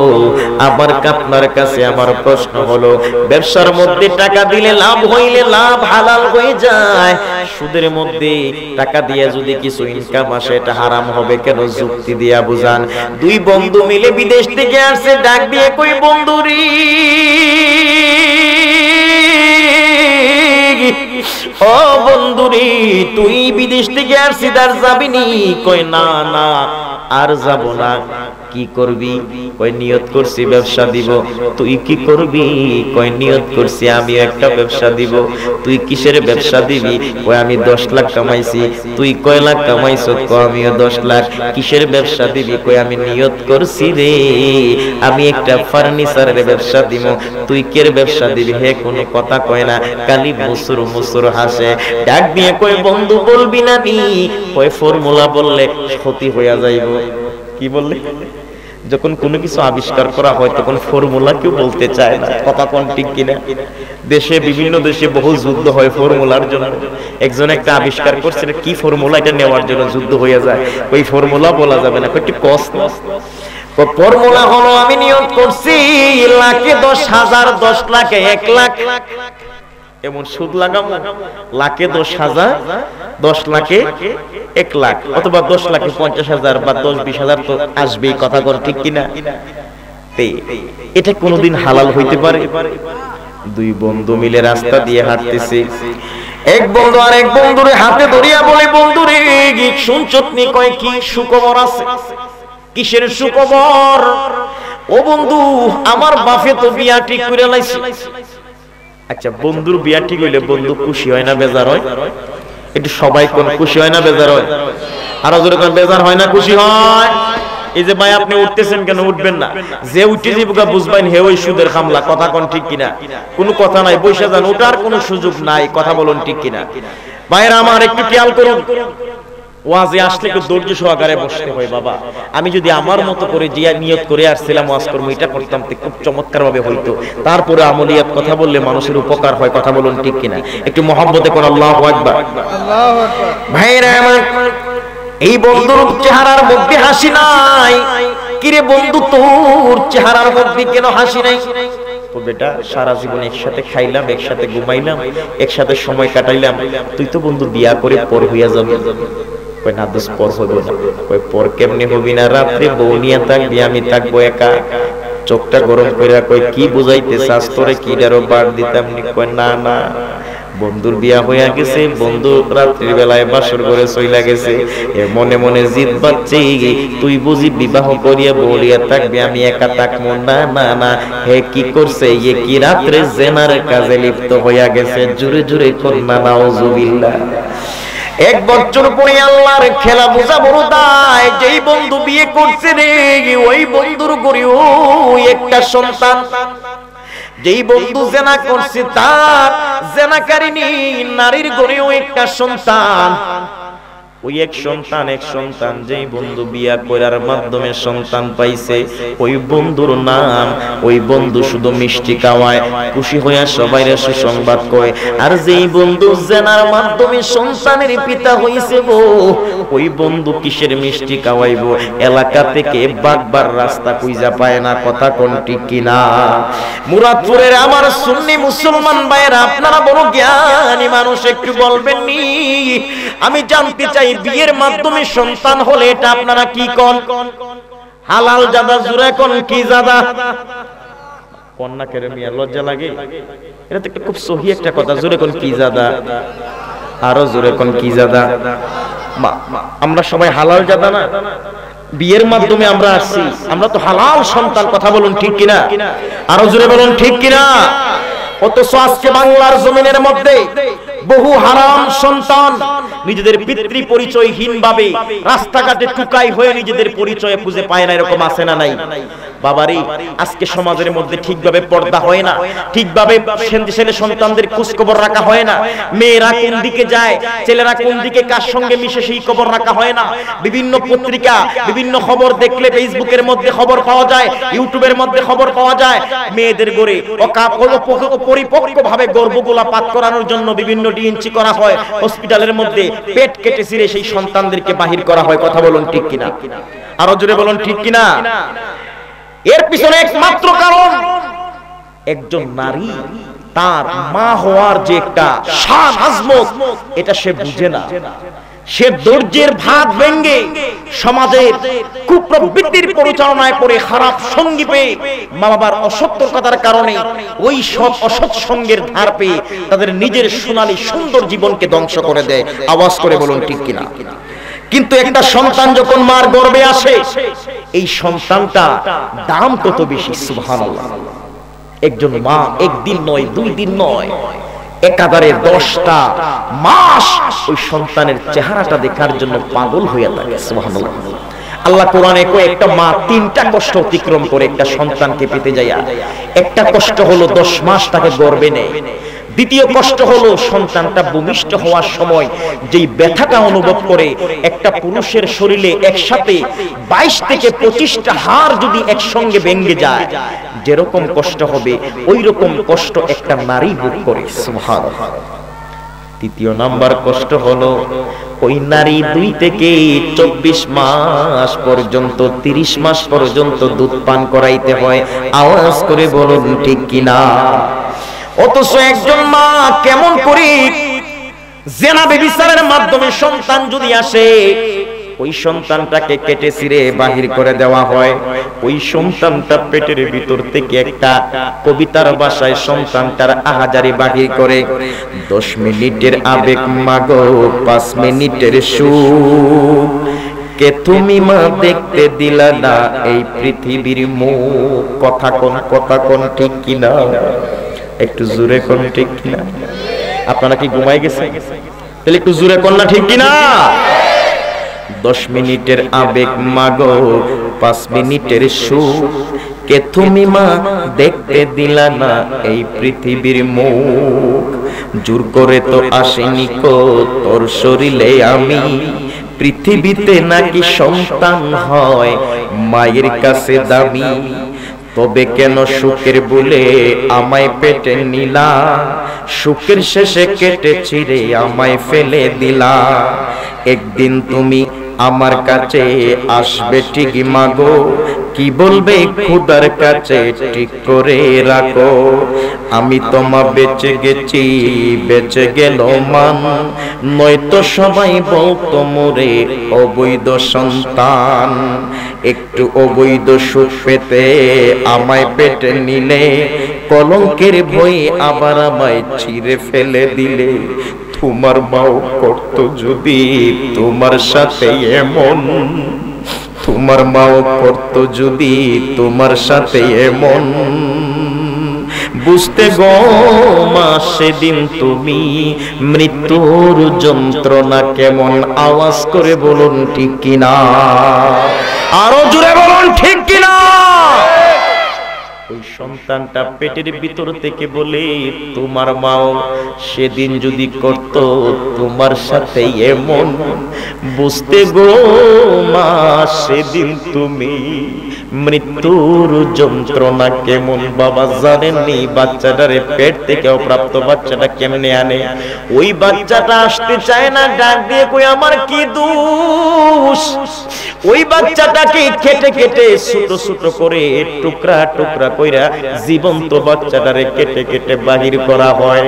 Speaker 2: আবার আপনার কাছে আমার প্রশ্ন হলো, ব্যবসার মধ্যে টাকা দিলে লাভ হইলে লাভ হালাল হয়ে যায়, সুদের মধ্যে টাকা দিয়ে যদি কিছু ইনকাম আসে এটা হারাম হবে কেন? যুক্তি দিয়া বুঝান। দুই বন্ধু মিলে বিদেশ থেকে আসছে, ডাক দিয়ে কই, বন্ধুরি ও বন্ধুরে তুই বিদেশ থেকে আসছিস আর যাবিনি? কই না না আর যাব না। কি করবি? কই নিয়ত করছি ব্যবসা দিব। তুই কি করবি? কই নিয়ত করছি আমি একটা ব্যবসা দিব। তুই কিসের ব্যবসা দিবি? কই আমি 10 লাখ কামাইছি। তুই কয় লাখ কামাইছো? কই আমিও 10 লাখ। কিসের ব্যবসা দিবি? কই আমি নিয়ত করছি রে আমি একটা ফার্নিচারের ব্যবসা দিব। তুই কের ব্যবসা দিবি? হে কোনো কথা কয় না, খালি মুসুর মুসুর হাসে। ডাক দিয়ে কই বন্ধু বলবি না নি? কই ফর্মুলা বললে ক্ষতি হইয়া যাইব। কি বললে? যখন কোনো কিছু আবিষ্কার করা হয় তখন ফর্মুলা কেউ বলতে চায় না, কথা কোন ঠিক কিনা? দেশে বিভিন্ন দেশে বহু যুদ্ধ হয় ফর্মুলার জন্য। একজন একটা আবিষ্কার করছে, কি ফর্মুলা, এটা নেওয়ার জন্য যুদ্ধ হয়ে যায়। ওই ফর্মুলা বলা যাবে না, একটু কষ্ট। ফর্মুলা হলো আমি নিয়ত করছি লাখে 10,000, 10 লাখে 1 লাখ এমন সুদ লাগাবো। লাখে 10,000, 10 লাখে 1 লাখ, অথবা 10 লাখে 50,000 বা 10-20,000 তো আসবেই, কথা কর ঠিক কিনা? এটা কোনোদিন হালাল হইতে পারে? দুই বন্ধু মিলে রাস্তা দিয়ে হাঁটতেছে, এক বন্ধু আর এক বন্ধুরে হাতে ধরিয়া বলে, বন্ধুরে শুনছতনি? কয় কি সুখবর আছে? কিসের সুখবর? ও বন্ধু আমার বাপে তো বিয়া ঠিক করে লাইছে। আচ্ছা বন্ধুর বিয়া ঠিক হইলে বন্ধু খুশি হয় না বেজার হয়? একটু সবাই কোন খুশি হয় না বেজার হয়? আরো জোরে কোন বেজার হয় না খুশি হয়? এই যে ভাই আপনি উঠতেছেন কেন? উঠবেন না, যে উঠে যাবো বুঝবেন হে ওই সুদের খামলা, কথা কোন ঠিক কিনা? কোনো কথা নাই, বসে যান, ওটার কোনো সুযোগ নাই, কথা বলুন ঠিক কিনা? ভাইরা আমার একটু খেয়াল করুন, ওয়াজে আসলে একটু ধৈর্য সহকারে বসতে হয়। বাবা আমি যদি আমার মতো করে জিয়া নিয়ত করে আসছিলাম ওয়াজ করবো, এটা করতাম তো খুব চমৎকার ভাবে হইতো। তারপরে আমলিয়াত কথা বললে মানুষের উপকার হয়, কথা বলুন ঠিক কিনা? একটু মহব্বতে কোন আল্লাহু আকবার। ভাইরা আমার এই বন্ধুর চেহারার মধ্যে হাসি নাই। কিরে বন্ধু তোর চেহারার মধ্যে কেন হাসি নাই? ও বেটা সারা জীবন একসাথে খাইলাম, একসাথে ঘুমাইলাম, একসাথে সময় কাটাইলাম, তুই তো বন্ধু বিয়া করে পর হইয়া যাবে। কই না দোষ পর হইব না। কই পর কেমনে হবি না? রাত্রে বউ নিয়ে থাকবি, আমি থাকবো একা। চোখটা গরম কইরা কই কি বুঝাইতে চাস তোরে? কি ডারো বার দিতাম নি? কই না না বন্ধুর বিয়া হইয়া গেছে, বন্ধু রাত্রির বেলায় বাসর করে চইলা গেছে, এ মনে মনে জিদ বাচ্চে তুই বুঝি বিবাহ করিয়া বলিয়া থাকবি, আমি একা থাকবো না। না না হে কি করছে? এ কি রাত্রে জেনার কাজে লিপ্ত হইয়া গেছে। জোরে জোরে কন্যা নাউজুবিল্লাহ। 1 বছর পরে আল্লাহর খেলা বোঝা বড় দায়। যেই বন্ধু বিয়ে করছে রে ওই বন্ধুর গড়িও একটা সন্তান। যেই বন্ধু জেনা করছে তার জেনাকারিনী নারীর গড়েও একটা সন্তান। ওই এক সন্তান যেই বন্ধু বিয়া করার মাধ্যমে সন্তান পাইছে, ওই বন্ধুর নাম, ওই বন্ধু শুধু মিষ্টি খাওয়ায়, খুশি হইয়া সবাইরে সুসংবাদ কয়। আর যেই বন্ধু জেনার মাধ্যমে সন্তানের পিতা হইছে গো, ওই বন্ধু কিসের মিষ্টি খাওয়াইব? এলাকা থেকে বাগবার রাস্তা খুঁজা পায় না, কথা কোন ঠিক কিনা? মুরাদপুরের আমার সুন্নি মুসলমান ভাইয়েরা, আপনারা বড় জ্ঞানী মানুষ, একটু বলবেন নি? আমি জানতে চাই বিয়ের মাধ্যমে সন্তান হলে এটা আপনারা কি কোন? হালাল জাদা? জুরে কোন কি জাদা? কন্যা কেরে মিয়া লজ্জা লাগে? এটা তো একটা খুব সহি একটা কথা। জুরে কোন কি জাদা? আরো জুরে কোন কি জাদা? আমরা সবাই হালাল জাদা না? বিয়ের মাধ্যমে আমরা আসছি, আমরা তো হালাল সন্তান, কথা বলুন ঠিক কিনা? আরো জোরে বলুন ঠিক কিনা? অথচ আজকে বাংলার জমিনের মধ্যে বহু হারাম সন্তান নিজেদের পিতৃ পরিচয়হীন ভাবে রাস্তাঘাটে টুকাই হয়ে নিজেদের পরিচয় খুঁজে পায় না, এরকম আছে না নাই? বাবারে আজকে সমাজের মধ্যে ঠিকভাবে পর্দা হয় না, ঠিকভাবে ছেলে সন্তানদের খোঁজ খবর রাখা হয় না। মেয়েরা কোন দিকে যায়, ছেলেরা কোন দিকে কার সঙ্গে মিশে সেই খবর রাখা হয় না। বিভিন্ন পত্রিকা, বিভিন্ন খবর দেখলে ফেসবুকের মধ্যে খবর পাওয়া যায়, ইউটিউবের মধ্যে খবর পাওয়া যায়। মেয়েদের গড়ে পরিপক্কভাবে গর্ভগুলা পাত করানোর জন্য বিভিন্ন ডিএনসি করা হয়, হসপিটালের মধ্যে পেট কেটে ছিঁড়ে সেই সন্তানদেরকে বাহির করা হয়, কথা বলুন ঠিক কিনা? আরো জোরে বলুন ঠিক কিনা? এর পিছনে একমাত্র কারণ একজন নারী তার মা হওয়ার যে একটা শান আজমত, এটা সে বুঝে না। সে ধৈর্যের ভাত ভেঙে সমাজের কুপ্রবৃত্তির পরিচালনায় পড়ে খারাপ সঙ্গী পেয়ে মা বাবার অসতর্কতার কারণে ওই সব অসৎ সঙ্গের ধার পেয়ে তাদের নিজের সোনালী সুন্দর জীবনকে ধ্বংস করে দেয়। আওয়াজ করে বলুন ঠিক কিনা? কিন্তু একটা সন্তান যখন মার গর্ভে আসে, এই সন্তানটা দাম কত বেশি, সুবহানাল্লাহ। একজন মা একদিন নয়, 2 দিন নয়, একাধারে 10টা মাস ওই সন্তানের চেহারাটা দেখার জন্য পাগল হয়ে থাকে, সুবহানাল্লাহ। আল্লাহ কোরআনে কয় একটা মা 3টা কষ্ট অতিক্রম করে একটা সন্তানকে পেতে যায়। একটা কষ্ট হলো 10 মাস তাকে গর্ভে নেয়। দ্বিতীয় কষ্ট হলো সন্তানটা ভূমিষ্ঠ হওয়ার সময় যেই ব্যথাটা অনুভব করে। একটা পুরুষের শরীরে একসাথে 22 থেকে 25টা হাড় যদি একসঙ্গে ভেঙে যায়, যেরকম কষ্ট হবে ওই রকম কষ্ট একটা নারী ভোগ করে, সুবহানাল্লাহ। তৃতীয় নাম্বার কষ্ট হলো ওই নারী 2 থেকে 24 মাস পর্যন্ত, 30 মাস পর্যন্ত দুধ পান করাইতে হয়। আওয়াজ করে বলুন ঠিক কিনা? অথচ একজন মা কেমন করে জিনা ব্যভিচারের মাধ্যমে সন্তান যদি আসে, ওই সন্তানটাকে কেটে ছিঁড়ে বাহির করে দেওয়া হয়। ওই সন্তানটা পেটের ভিতর থেকে একটা কবিতার ভাষায় সন্তানটার আহাজারি বাহির করে। 10 মিনিটের আবেগ মাগো 5 মিনিটের সুখ, কে তুমি মা দেখতে দিলা না এই পৃথিবীর মুখ। কথা কোন ঠিক কিনা? একটু জোরে কোন ঠিক কিনা? আপনারা কি ঘুমাই গেছেন? তাহলে একটু জোরে কোন না ঠিক কিনা? 10 মিনিটের আবেগ মাগো 5 মিনিটের সুখ, কে তুমি মা দেখতে দিলা না এই পৃথিবীর মুখ। জোর করে তো আসেনি কো তোর শরীরে আমি, পৃথিবীতে নাকি সন্তান হয় মায়ের কাছে দামি। তবে কেন সুখের বলে আমায় পেটে নিলা, সুখের শেষে কেটে ছিঁড়ে আমায় ফেলে দিলা। একদিন তুমি আমার কাছে আসবে ঠিকই মাগো, কি বলবে খোদার কাছে ঠিক করে রাখো। আমি তোমা বেঁচে গেছি বেঁচে গেল মান, নয়তো সবাই বলতো মোরে অবৈধ সন্তান। একটু অবৈধ সুখ পেতে আমায় পেটে নিলে, কলঙ্কের ভয়ে আবার আমায় ছিঁড়ে ফেলে দিলে। তোমার মাও করতো যদি তোমার সাথে এমন, তোমার মাও করতো যদি তোমার সাথে এমন। বুঝতে গো মা সেদিন তুমি মৃত্যুর যন্ত্রণা কেমন। আওয়াজ করে বলুন ঠিক কিনা? আরো জোরে বলুন ঠিক কিনা? ওই সন্তানটা পেটের ভিতর থেকে বলে তোমার মাও সেদিন যদি করত তোমার সাথে এমন। বুঝতে গো মা সেদিন তুমি মৃত্যুর যন্ত্রণা কেমন। বাবা জানেননি বাচ্চাটারে পেট থেকে অপ্রাপ্ত বাচ্চাটা কেমনে আনে। ওই বাচ্চাটা আসতে চায় না, ডাক দিয়ে কই আমার কি দোষ। ওই বাচ্চাটাকে কেটে কেটে ছোট ছোট করে টুকরা টুকরা কইরা জীবন্ত বাচ্চাটারে কেটে কেটে বাহির করা হয়।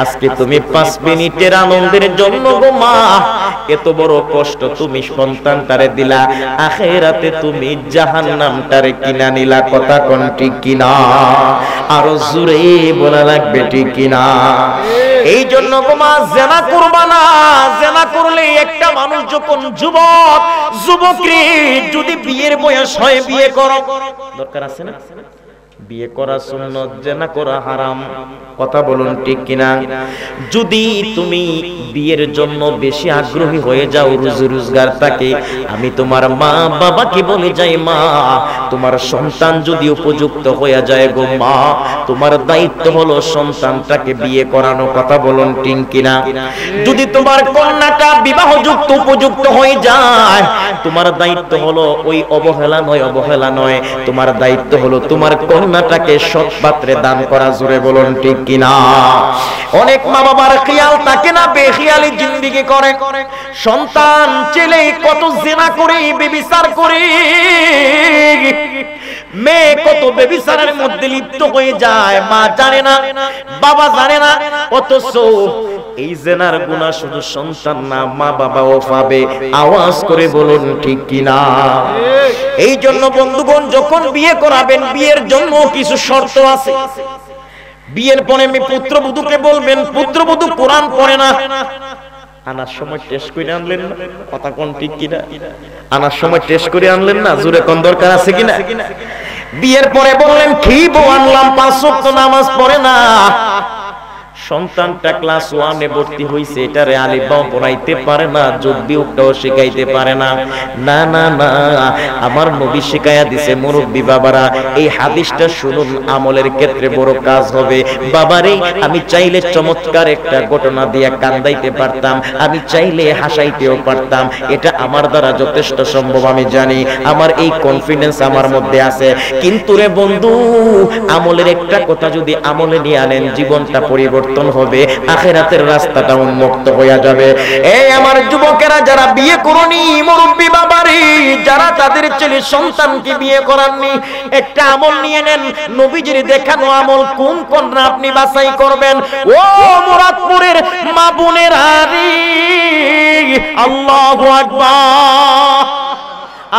Speaker 2: আজকে তুমি 5 মিনিটের আনন্দের জন্য গো মা এত বড় কষ্ট তুমি সন্তানটারে দিলা, আখিরাতে তুমি জাহান্নামটারে কিনা নিলা। কথা কোন ঠিক কিনা? আরো জোরে বলা লাগবে ঠিক কিনা? এই জন্য গো মা জিনা করবা না। জিনা করলে একটা মানুষ যখন যুবকরে যদি বিয়ের বয়স হয় বিয়ে করো, দরকার আছে না? বিয়ে করা সুন্নাত, জিনা করা হারাম। কথা বলুন ঠিক কিনা? যদি তুমি বিয়ের জন্য বেশি আগ্রহী হয়ে যাও, রুজি রোজগার থাকে, আমি তোমার মা বাবাকে বলে যাই মা তোমার সন্তান যদি উপযুক্ত হয়ে যায় গো মা, তোমার দায়িত্ব হলো সন্তানটাকে বিয়ে করানো। কথা বলুন ঠিক কিনা? যদি তোমার কন্যাটা বিবাহযুক্ত উপযুক্ত হয়ে যায়, তোমার দায়িত্ব হলো ওই অবহেলা নয়, তোমার দায়িত্ব হলো তোমার কন্যাটাকে সৎ পাত্রে দান করা। জোরে বলুন ঠিক কিনা? অনেক মা বাবার খেয়াল থাকে না, বেখিয়ালি জিন্দেগি করে। সন্তান ছেলে কত জিনা করে, ব্যভিচার করে, মেয়ে কত ব্যভিচারের মধ্যে লিপ্ত হয়ে যায়, মা জানে না, বাবা জানে না। অথচ এই জেনার গুনাহ শুধু সন্তান না, মা বাবাও পাবে। আওয়াজ করে বলুন ঠিক কিনা? এই জন্য বন্ধুগণ, যখন বিয়ে করাবেন বিয়ের জন্য কিছু শর্ত আছে। বিয়ের পরে আমি পুত্রবধূকে বলবেন, পুত্রবধূ কোরআন পড়ে না, আনার সময় টেস্ট করে আনলেন না? কথা কোন ঠিক কিনা? আনার সময় টেস্ট করে আনলেন না? জোরে কোন দরকার আছে কিনা? বিয়ের পরে বললেন কি বউ আনলাম, 5 ওয়াক্ত নামাজ পড়ে না। সন্তানটা ক্লাস 1 এ ভর্তি হইছে, এটারে আলিফ বাও পড়াইতে পারে না, যোগ বিয়োগটাও শিখাইতে পারে না। না না না, আমার নবী শিখায়া দিছে মুরব্বি বাবারা, এই হাদিসটা শুনুন, আমলের ক্ষেত্রে বড় কাজ হবে। বাবারে, আমি চাইলে চমৎকার একটা ঘটনা দিয়ে কান্দাইতে পারতাম, আমি চাইলে হাসাইতেও পারতাম, এটা আমার দ্বারা যথেষ্ট সম্ভব আমি জানি, আমার এই কনফিডেন্স আমার মধ্যে আছে। কিন্তু রে বন্ধু, আমলের একটা কথা যদি আমলে নিয়ে আনেন, জীবনটা পরিবর্তন হবে, আখিরাতের রাস্তাটা উন্মুক্ত হয়ে যাবে। এই আমার যুবকেরা যারা বিয়ে করনি, মুরব্বি বাবারি যারা তাদের ছেলে সন্তানকে বিয়ে করাননি, একটা আমল নিয়ে নেন, নবীজির দেখানো আমল কোন কোনটা আপনি বাছাই করবেন। ও মুরাদপুরের মা বোনেরা রে, আল্লাহু আকবার,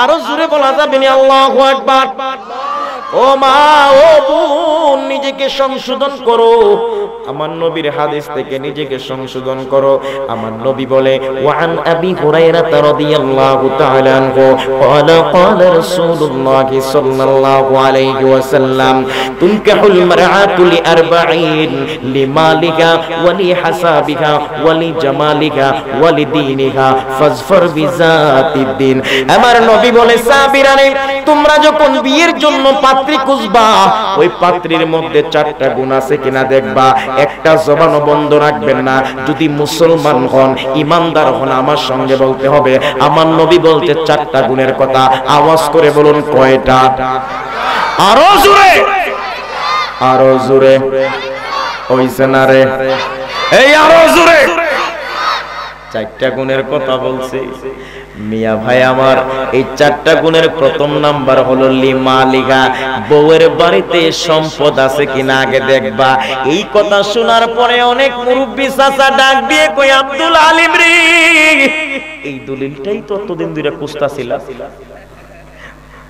Speaker 2: আরো জোরে বলা যাবে না? আল্লাহু আকবার। ও মা, ও বোন, নিজেকে সংশোধন করো, আমার নবীর হাদিস থেকে নিজেকে সংশোধন করো। আমার নবী বলে, ওয়ান আবি হুরায়রা রাদিয়াল্লাহু তাআলা আনহু ক্বালা ক্বালা রাসূলুল্লাহ সাল্লাল্লাহু আলাইহি ওয়াসাল্লাম, তুনকাহুল মারআতু লিআরবাঈন, লিমালিহা ওয়া লিহাসাবিহা ওয়া লিজামালিহা ওয়া লিদীনিহা ফাজফার বিযাতিদ্দিন। আমার নবী বলে, সাহাবীরা রে, তোমরা যখন বিয়ের জন্য পাত্রী খুঁজবা, ওই পাত্রীর মধ্যে 4টা গুণ আছে কিনা দেখবা, একটা জবানও বন্ধ রাখবেন না। যদি মুসলমান হন, ইমানদার হন, আমার সঙ্গে বলতে হবে। আমার নবী বলতে 4টা গুণের কথা। আওয়াজ করে বলুন কয়টা? আরো জোরে, আরো জোরে হইছে না রে? এই আরো জোরে। 4টা গুণের কথা বলছি মিয়া ভাই আমার। এই 4টা গুণের প্রথম নাম্বার হলো লিমালিগা, বউয়ের বাড়িতে সম্পদ আছে কিনা আগে দেখবা। এই কথা শোনার পরে অনেক মুরব্বি চাচা ডাক দিয়ে কই, আব্দুল আলিম রে, এই দলিলটাই তো এতদিন ধরে খুঁজতাছিল।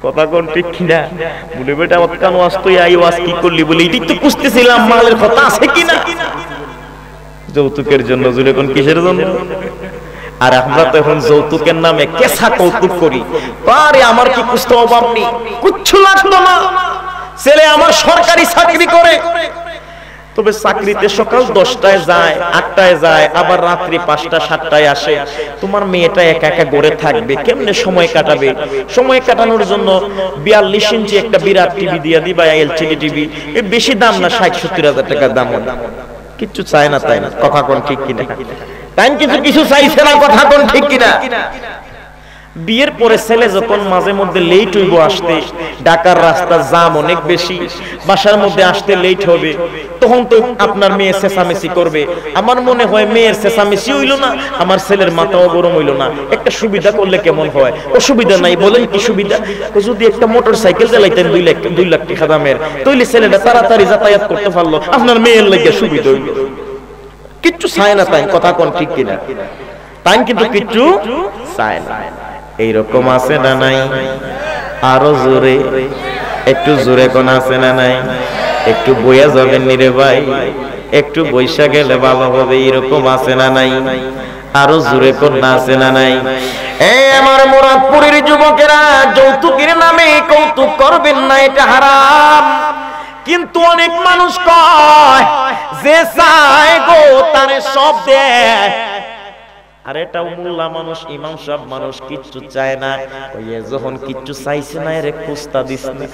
Speaker 2: কথা কোন ঠিক কিনা? বলে বেটা আমার কান ওয়াজ তুই আই ওয়াজ কি করলি? বলে এটাই তো খুঁজতেছিলাম, মালের কথা আছে কিনা। যৌতুকের জন্য। জুড়ে কোন কিসের জন্য? আর আমরা তো এখন যৌতুকের নামে কেসা কৌতুক করি। আরে আমার কি কুস্ত অভাব নেই, কিচ্ছু লাগতো না, ছেলে আমার সরকারি চাকরি করে, তবে চাকরিতে সকাল 10টায় যায়, 8টায় যায়, আবার রাত্রি 5টা 7টায় আসে। তোমার মেয়েটা একা একা গড়ে থাকবে, কেমনে সময় কাটাবে? সময় কাটানোর জন্য 42 ইঞ্চি একটা বিরাট টিভি দিয়ে দিবা, এলসিডি টিভি, এর বেশি দাম না, 60-70 হাজার টাকা দাম। কিচ্ছু চায় না, তাই না? কথা কোন ঠিক কিনা? তাই কিছু চাইছে না, কথা কোন ঠিক কিনা? বিয়ের পরে ছেলে যখন মাঝে মধ্যে লেট হইব আসতে, ঢাকার রাস্তা জাম অনেক বেশি, বাসার মধ্যে আসতে লেট হবে, তখন তো আপনার মেয়ে চেঁচামেচি করবে। আমার মনে হয় মেয়ের চেঁচামেচি হইল না, আমার ছেলের মাথাও গরম হইল না। একটা সুবিধা করলে কেমন হয়? অসুবিধা নাই, বলেন কি সুবিধা? যদি একটা মোটর সাইকেল চালাইতেন 2 লাখ টাকা দামের, তাইলে ছেলেটা তাড়াতাড়ি যাতায়াত করতে পারলো, আপনার মেয়ের লাগে সুবিধা হইল। কিচ্ছু চায় না, তাই কথা কোন ঠিক কিনা? তাই কিন্তু কিচ্ছু চায় না। এইরকম আছে না নাই? আরো জোরে, একটু জোরে কোন আছে না নাই? একটু বইয়া যাবেন নিরে ভাই, একটু বৈশা গেলে ভালো হবে। এরকম আছে না নাই? আরো জোরে কোন না আছে না নাই? এই আমার মুরাদপুরের যুবকেরা, যৌতুকের নামে কৌতুক করবেন না, এটা হারাম। কিন্তু অনেক মানুষ কয় যে চায় গো তারে সব দেয়। আর এটা মোল্লা মানুষ, ইমাম সাহেব মানুষ কিচ্ছু চায় না। ওই যখন কিচ্ছু চাইছে না, এর খুস্তা দিস না।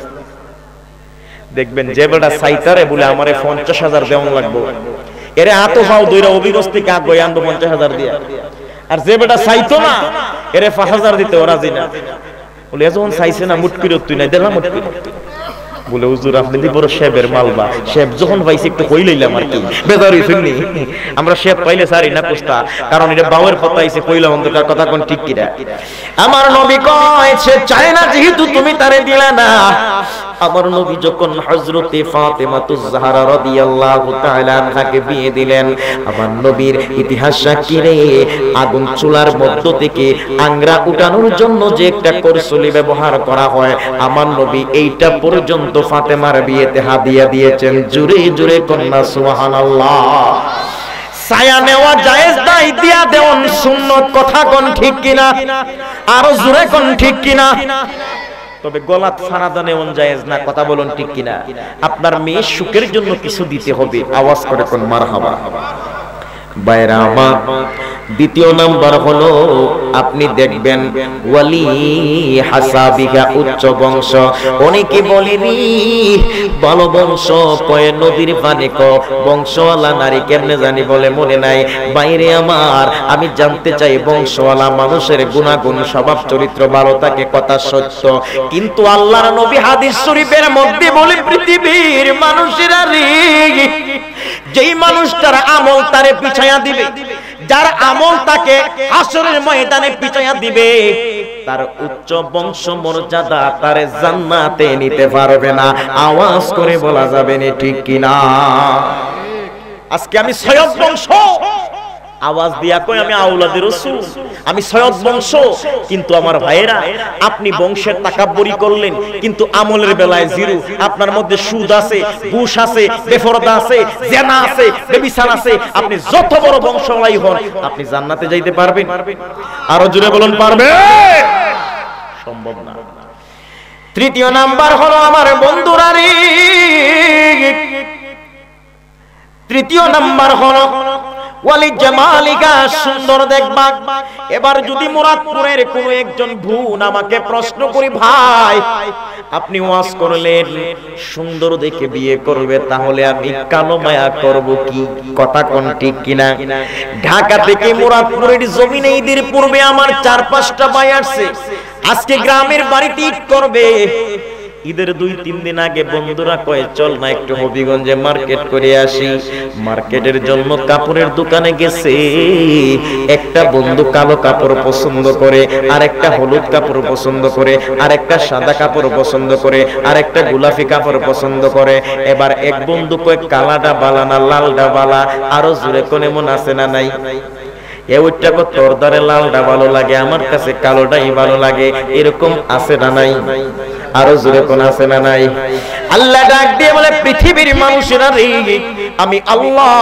Speaker 2: দেখবেন যে বেটা চাইতারে বলে আমারে 50,000 দেওয়া লাগবে, এর হাতও পাও দইরা অভিগস থেকে আগ বই আনবো 50,000 দিয়া। আর যে বেটা চাইতো না, এর 5,000 দিতে ওরা রাজি না। বলে যখন চাইছে না, মুটকিরত তুই নাই দিলাম মুটকির। বলে হুজুর আপনি দি বড় শেবের মালবা, শেব যখন পাইছি একটু কই লইলাম আর কি। বেজারি শুননি আমরা শেব পাইলে সারি না কুস্তা, কারণ এটা বাউয়ের কথা আইছে, কইলাম অন্ধকার কথা কোন ঠিক কিনা? আমার নবী কয় সে চায় না, যেহেতু তুমি তারে দিলা না, আমার নবী যখন হযরতে ফাতেমাতুজ জাহরা রাদিয়াল্লাহু তাআলা আনহাকে বিয়ে দিলেন, আমার নবীর ইতিহাস সাক্ষী রে, আগুন চুলার মধ্য থেকে আংরা উঠানোর জন্য যে একটা কৌশলী ব্যবহার করা হয়, আমার নবী এইটা পর্যন্ত ফাতেমার বিয়েতে হাদিয়া দিয়েছেন। জুরে জুরে কন্যা সুবহানাল্লাহ। ছায়া নেওয়া জায়েজ নাই, দিয়া দেওয়ান সুন্নত। কথা কোন ঠিক কিনা? আরো জোরে কোন ঠিক কিনা? তবে গলাত ফারাদা নেওয়ান জায়েজ না। কথা বলুন ঠিক কিনা? আপনার মেয়ের সুখের জন্য কিছু দিতে হবে। আওয়াজ করে কোন মারহাবা। বাইরা আমার, দ্বিতীয় নাম্বার হলো আপনি দেখবেন ওয়ালি হাসাবিকা, উচ্চ বংশ। অনেকে বলেনি ভালো বংশ কয়ে নদীর পানি ক, বংশওয়ালা নারী কেমনে জানি বলে মনে নাই। বাইরে আমার, আমি জানতে চাই বংশওয়ালা মানুষের গুণাগুণ, স্বভাব চরিত্র ভালো থাকে, কথা সত্য। কিন্তু আল্লাহর নবী হাদিস শরীফের মধ্যে বলে পৃথিবীর মানুষেরা রে, যেই মানুষটার আমল তারে পিছায়া দিবে, যার আমল তাকে হাসরের ময়দানে পিছায়া দিবে, তার উচ্চ বংশ মর্যাদা তারে জান্নাতে নিতে পারবে না। আওয়াজ করে বলা যাবে না ঠিক কিনা? আজকে আমি সৈয়দ বংশ, আওয়াজ দিয়া কই আমি আওলাদে রাসূল, আমি সৈয়দ বংশ। কিন্তু আমার ভাইয়েরা, আপনি বংশের তাকাব্বুরি করলেন, কিন্তু আমলের বেলায় জিরো। আপনার মধ্যে সুদ আছে, ঘুষ আছে, বেপরদা আছে, জেনা আছে, ব্যভিচার আছে। আপনি যত বড় বংশওয়ালাই হন, আপনি জান্নাতে যাইতে পারবেন? আরো জোরে বলুন, পারবে? সম্ভব না। তৃতীয় নাম্বার হলো আমার বন্ধুরা রে, তৃতীয় নাম্বার হলো ওয়ালি জামালিকা, সুন্দর দেখবা। এবার যদি মুরাদপুরের কোন একজন বোন আমাকে প্রশ্ন করি, ভাই আপনি ওয়াজ করলেন সুন্দর দেখে বিয়ে করবে, তাহলে আমি কালো মায়া করব কি? কথা কোন ঠিক কিনা? ঢাকা থেকে মুরাদপুরের জমিনে ঈদের পূর্বে আমার 4-5টা ভাই আসছে। আজকে গ্রামের বাড়িতে ঈদ করবে। ঈদের 2-3 দিন আগে বন্ধুরা কয়ে চল না একটু হবিগঞ্জে মার্কেট করে আসি। মার্কেটের জন্য কাপড়ের দোকানে গেছে। একটা বন্ধু কালো কাপড় পছন্দ করে, আর একটা হলুদ কাপড় পছন্দ করে, আর একটা সাদা কাপড় পছন্দ করে, আর একটা গোলাপি কাপড় পছন্দ করে। এবার এক বন্ধু কয়ে কালাটা বালা না লালটা বালা? আরো জোরে কোন এমন আছে না নাই? ওইটা কো তোর দ্বারে লালটা ভালো লাগে, আমার কাছে কালোটাই ভালো লাগে, এরকম আছে না নাই? আরো জোরে কোন আছে না নাই? আল্লাহ ডাক দিয়ে বলে পৃথিবীর মানুষেরা রে, আমি আল্লাহ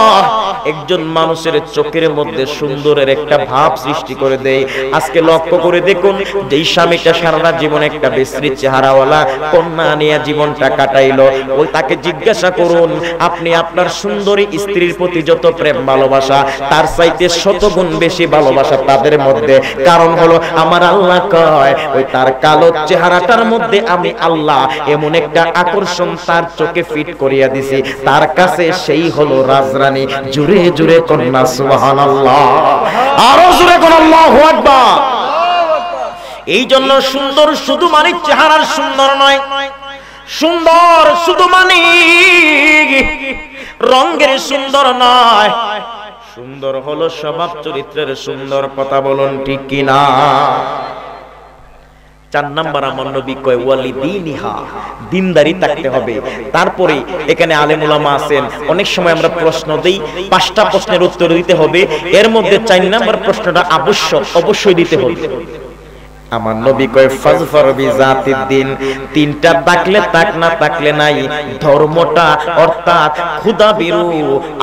Speaker 2: একজন মানুষের চোখের মধ্যে সুন্দরের একটা ভাব সৃষ্টি করে দেই। আজকে লক্ষ্য করে দেখুন, যেই স্বামীটা সারা জীবন একটা বিশ্রী চেহারাওয়ালা কন্যা নিয়ে জীবনটা কাটাইলো, ওই তাকে জিজ্ঞাসা করুন আপনি আপনার সুন্দরী স্ত্রীর প্রতি যত প্রেম ভালোবাসা, তার চাইতে 100 গুণ বেশি ভালোবাসা তাদের মধ্যে। কারণ হলো আমার আল্লাহ কয় ওই তার কালো চেহারাটার মধ্যে আমি আল্লাহ এমন একটা আকর্ষণ তার চোখে ফিট করিয়া দিছি, তার কাছে সেই হলো রাজরানী। জুরে জুরে কন্যা সুবহানাল্লাহ, আরো জুরে কোন আল্লাহু আকবার। এই জন্য সুন্দর শুধু মানে চেহারার সুন্দর নয়, সুন্দর শুধু মানে রঙের সুন্দর নয়, সুন্দর হলো স্বভাব চরিত্রের সুন্দর। কথা বলুন ঠিক কিনা? 4 নাম্বার আমার নবী কয় ওয়ালি দীনিহা, দিনদারি থাকতে হবে। তারপরে এখানে আলেম উলামা আছেন, অনেক সময় আমরা প্রশ্ন দেই, 5টা প্রশ্নের উত্তর দিতে হবে। এর মধ্যে 4 নাম্বার প্রশ্নটা আবশ্যক, অবশ্যই দিতে হবে। আমার নবী কয় ফাজফার বিজাতিদ দিন, 3টা থাকলে থাক, না থাকলে নাই। ধর্মটা অর্থাৎ খোদা বিরু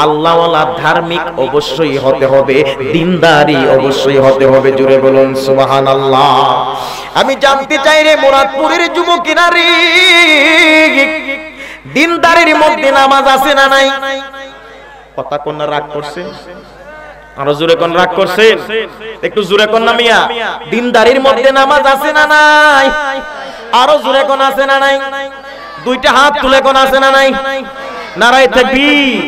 Speaker 2: আল্লাহওয়ালা ধার্মিক অবশ্যই হতে হবে, দিনদারি অবশ্যই হতে হবে। জুড়ে বলুন সুবহানাল্লাহ। আমি জানতে চাই রে মুরাদপুরের যুবকেরা রে, দিনদারির মধ্যে নামাজ আছে না নাই? কথা কোন রাগ করছে? আরো জোরে কোন রাগ করছে? একটু জোরে কোন না মিয়া। দিনদারির মধ্যে নামাজ আছে না নাই? আরো জোরে কোন আছে না নাই? 2টা হাত তুলে কোন আছে না নাই? নারায়ে তাকবীর,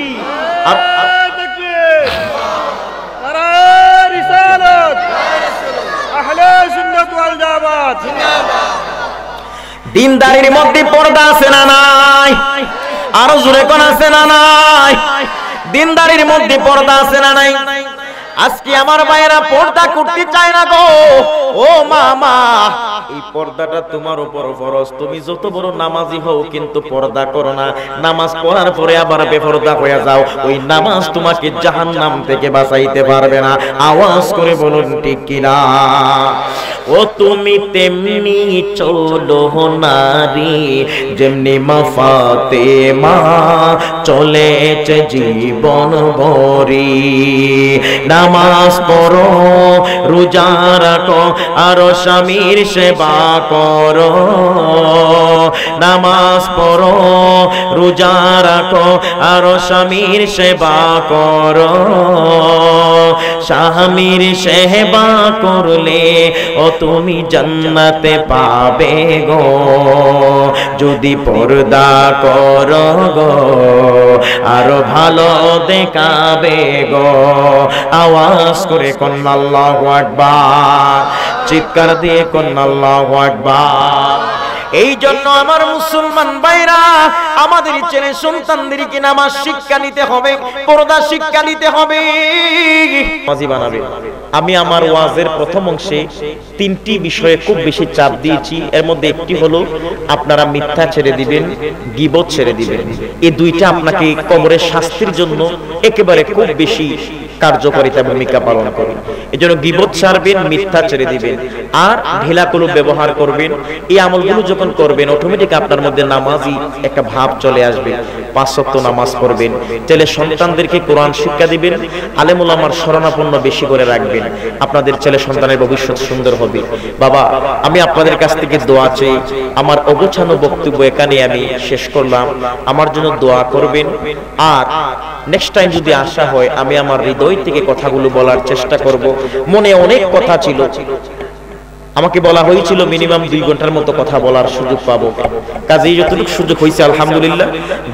Speaker 2: নারায়ে রিসালাত, আহলে সুন্নাত ওয়াল জামাত জিন্দাবাদ। দিনদারির মধ্যে পর্দা আছে না নাই? আরো জোরে কোন আছে না নাই? দিনদারির মধ্যে পর্দা আছে না নাই? আজকে আমার ভাইয়েরা পর্দা করতে চায় না গো। ও মামা, এই পর্দাটা তোমার উপর ফরজ। তুমি যত বড় নামাজি হও কিন্তু পর্দা করো না, নামাজ পড়ার পরে আবার বেপরদা হয়ে যাও, ওই নামাজ তোমাকে জাহান্নাম থেকে বাঁচাইতে পারবে না। আওয়াজ করে বলুন ঠিক কিনা? ও তুমি তেমনি চলো নারী, যেমনি মা ফাতেমা চলেছে জীবন ভরি। নামাজ পড়ো, রোজা রাখো, আর স্বামীর সেবা করো। নামাজ পড়ো, রোজা রাখো, আর স্বামীর সেবা করো। স্বামীর সেবা করলে ও তুমি জান্নাতে পাবে গো, যদি পর্দা করো গো, আরো ভালো দেখাবে গো। আওয়াজ করে কোন আল্লাহু আকবার, চিৎকার দিয়ে কোন আল্লাহু আকবার। এই জন্য আমার মুসলমান ভাইরা, আমাদের ছেলে সন্তানদেরকে নামাজ শিক্ষা নিতে হবে, পর্দা শিক্ষা নিতে হবে, নামাজি বানাবে। আমি আমার ওয়াজের প্রথম অংশে তিনটি বিষয়ে খুব বেশি চাপ দিয়েছি। এর মধ্যে একটি হলো আপনারা মিথ্যা ছেড়ে দিবেন, গীবত ছেড়ে দিবেন। এই দুইটা আপনাকে কবরের শাস্তির জন্য একেবারে খুব বেশি কার্যকারিতা ভূমিকা পালন করবে। এজন্য গীবত ছাড়বেন, মিথ্যা ছেড়ে দিবেন, আর ঢিলাকুলো ব্যবহার করবেন। এই আমলগুলো যখন করবেন, অটোমেটিক আপনার মধ্যে নামাজি একটা ভাব চলে আসবে। 5 ওয়াক্ত নামাজ পড়বেন, ছেলে সন্তানদেরকে কোরআন শিক্ষা দিবেন, আলেম ওলামার শরণাপন্ন বেশি করে রাখবেন। আপনাদের ছেলে সন্তানের ভবিষ্যৎ সুন্দর হবে। বাবা, আমি আপনাদের কাছ থেকে দোয়া চাই। আমার অগোছানো বক্তব্য এখানে আমি শেষ করলাম। আমার জন্য দোয়া করবেন। আর নেক্সট টাইম যদি আসা হয়, আমি আমার হৃদয় থেকে কথাগুলো বলার চেষ্টা করব। মনে অনেক কথা ছিল, আমাকে বলা হয়েছিল মিনিমাম 2 ঘন্টার মতো কথা বলার সুযোগ পাবো। কাজেই যতটুকু সুযোগ হয়েছে আলহামদুলিল্লাহ।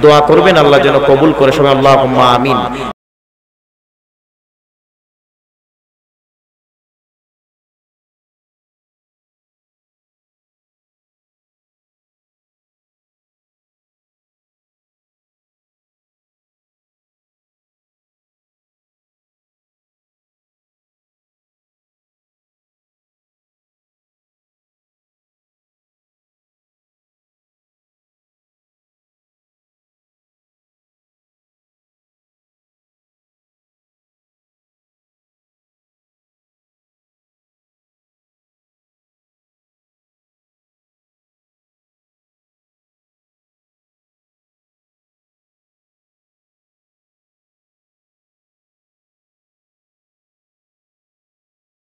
Speaker 2: দোয়া করবেন আল্লাহ যেন কবুল করে। সবাই আল্লাহুম্মা আমিন।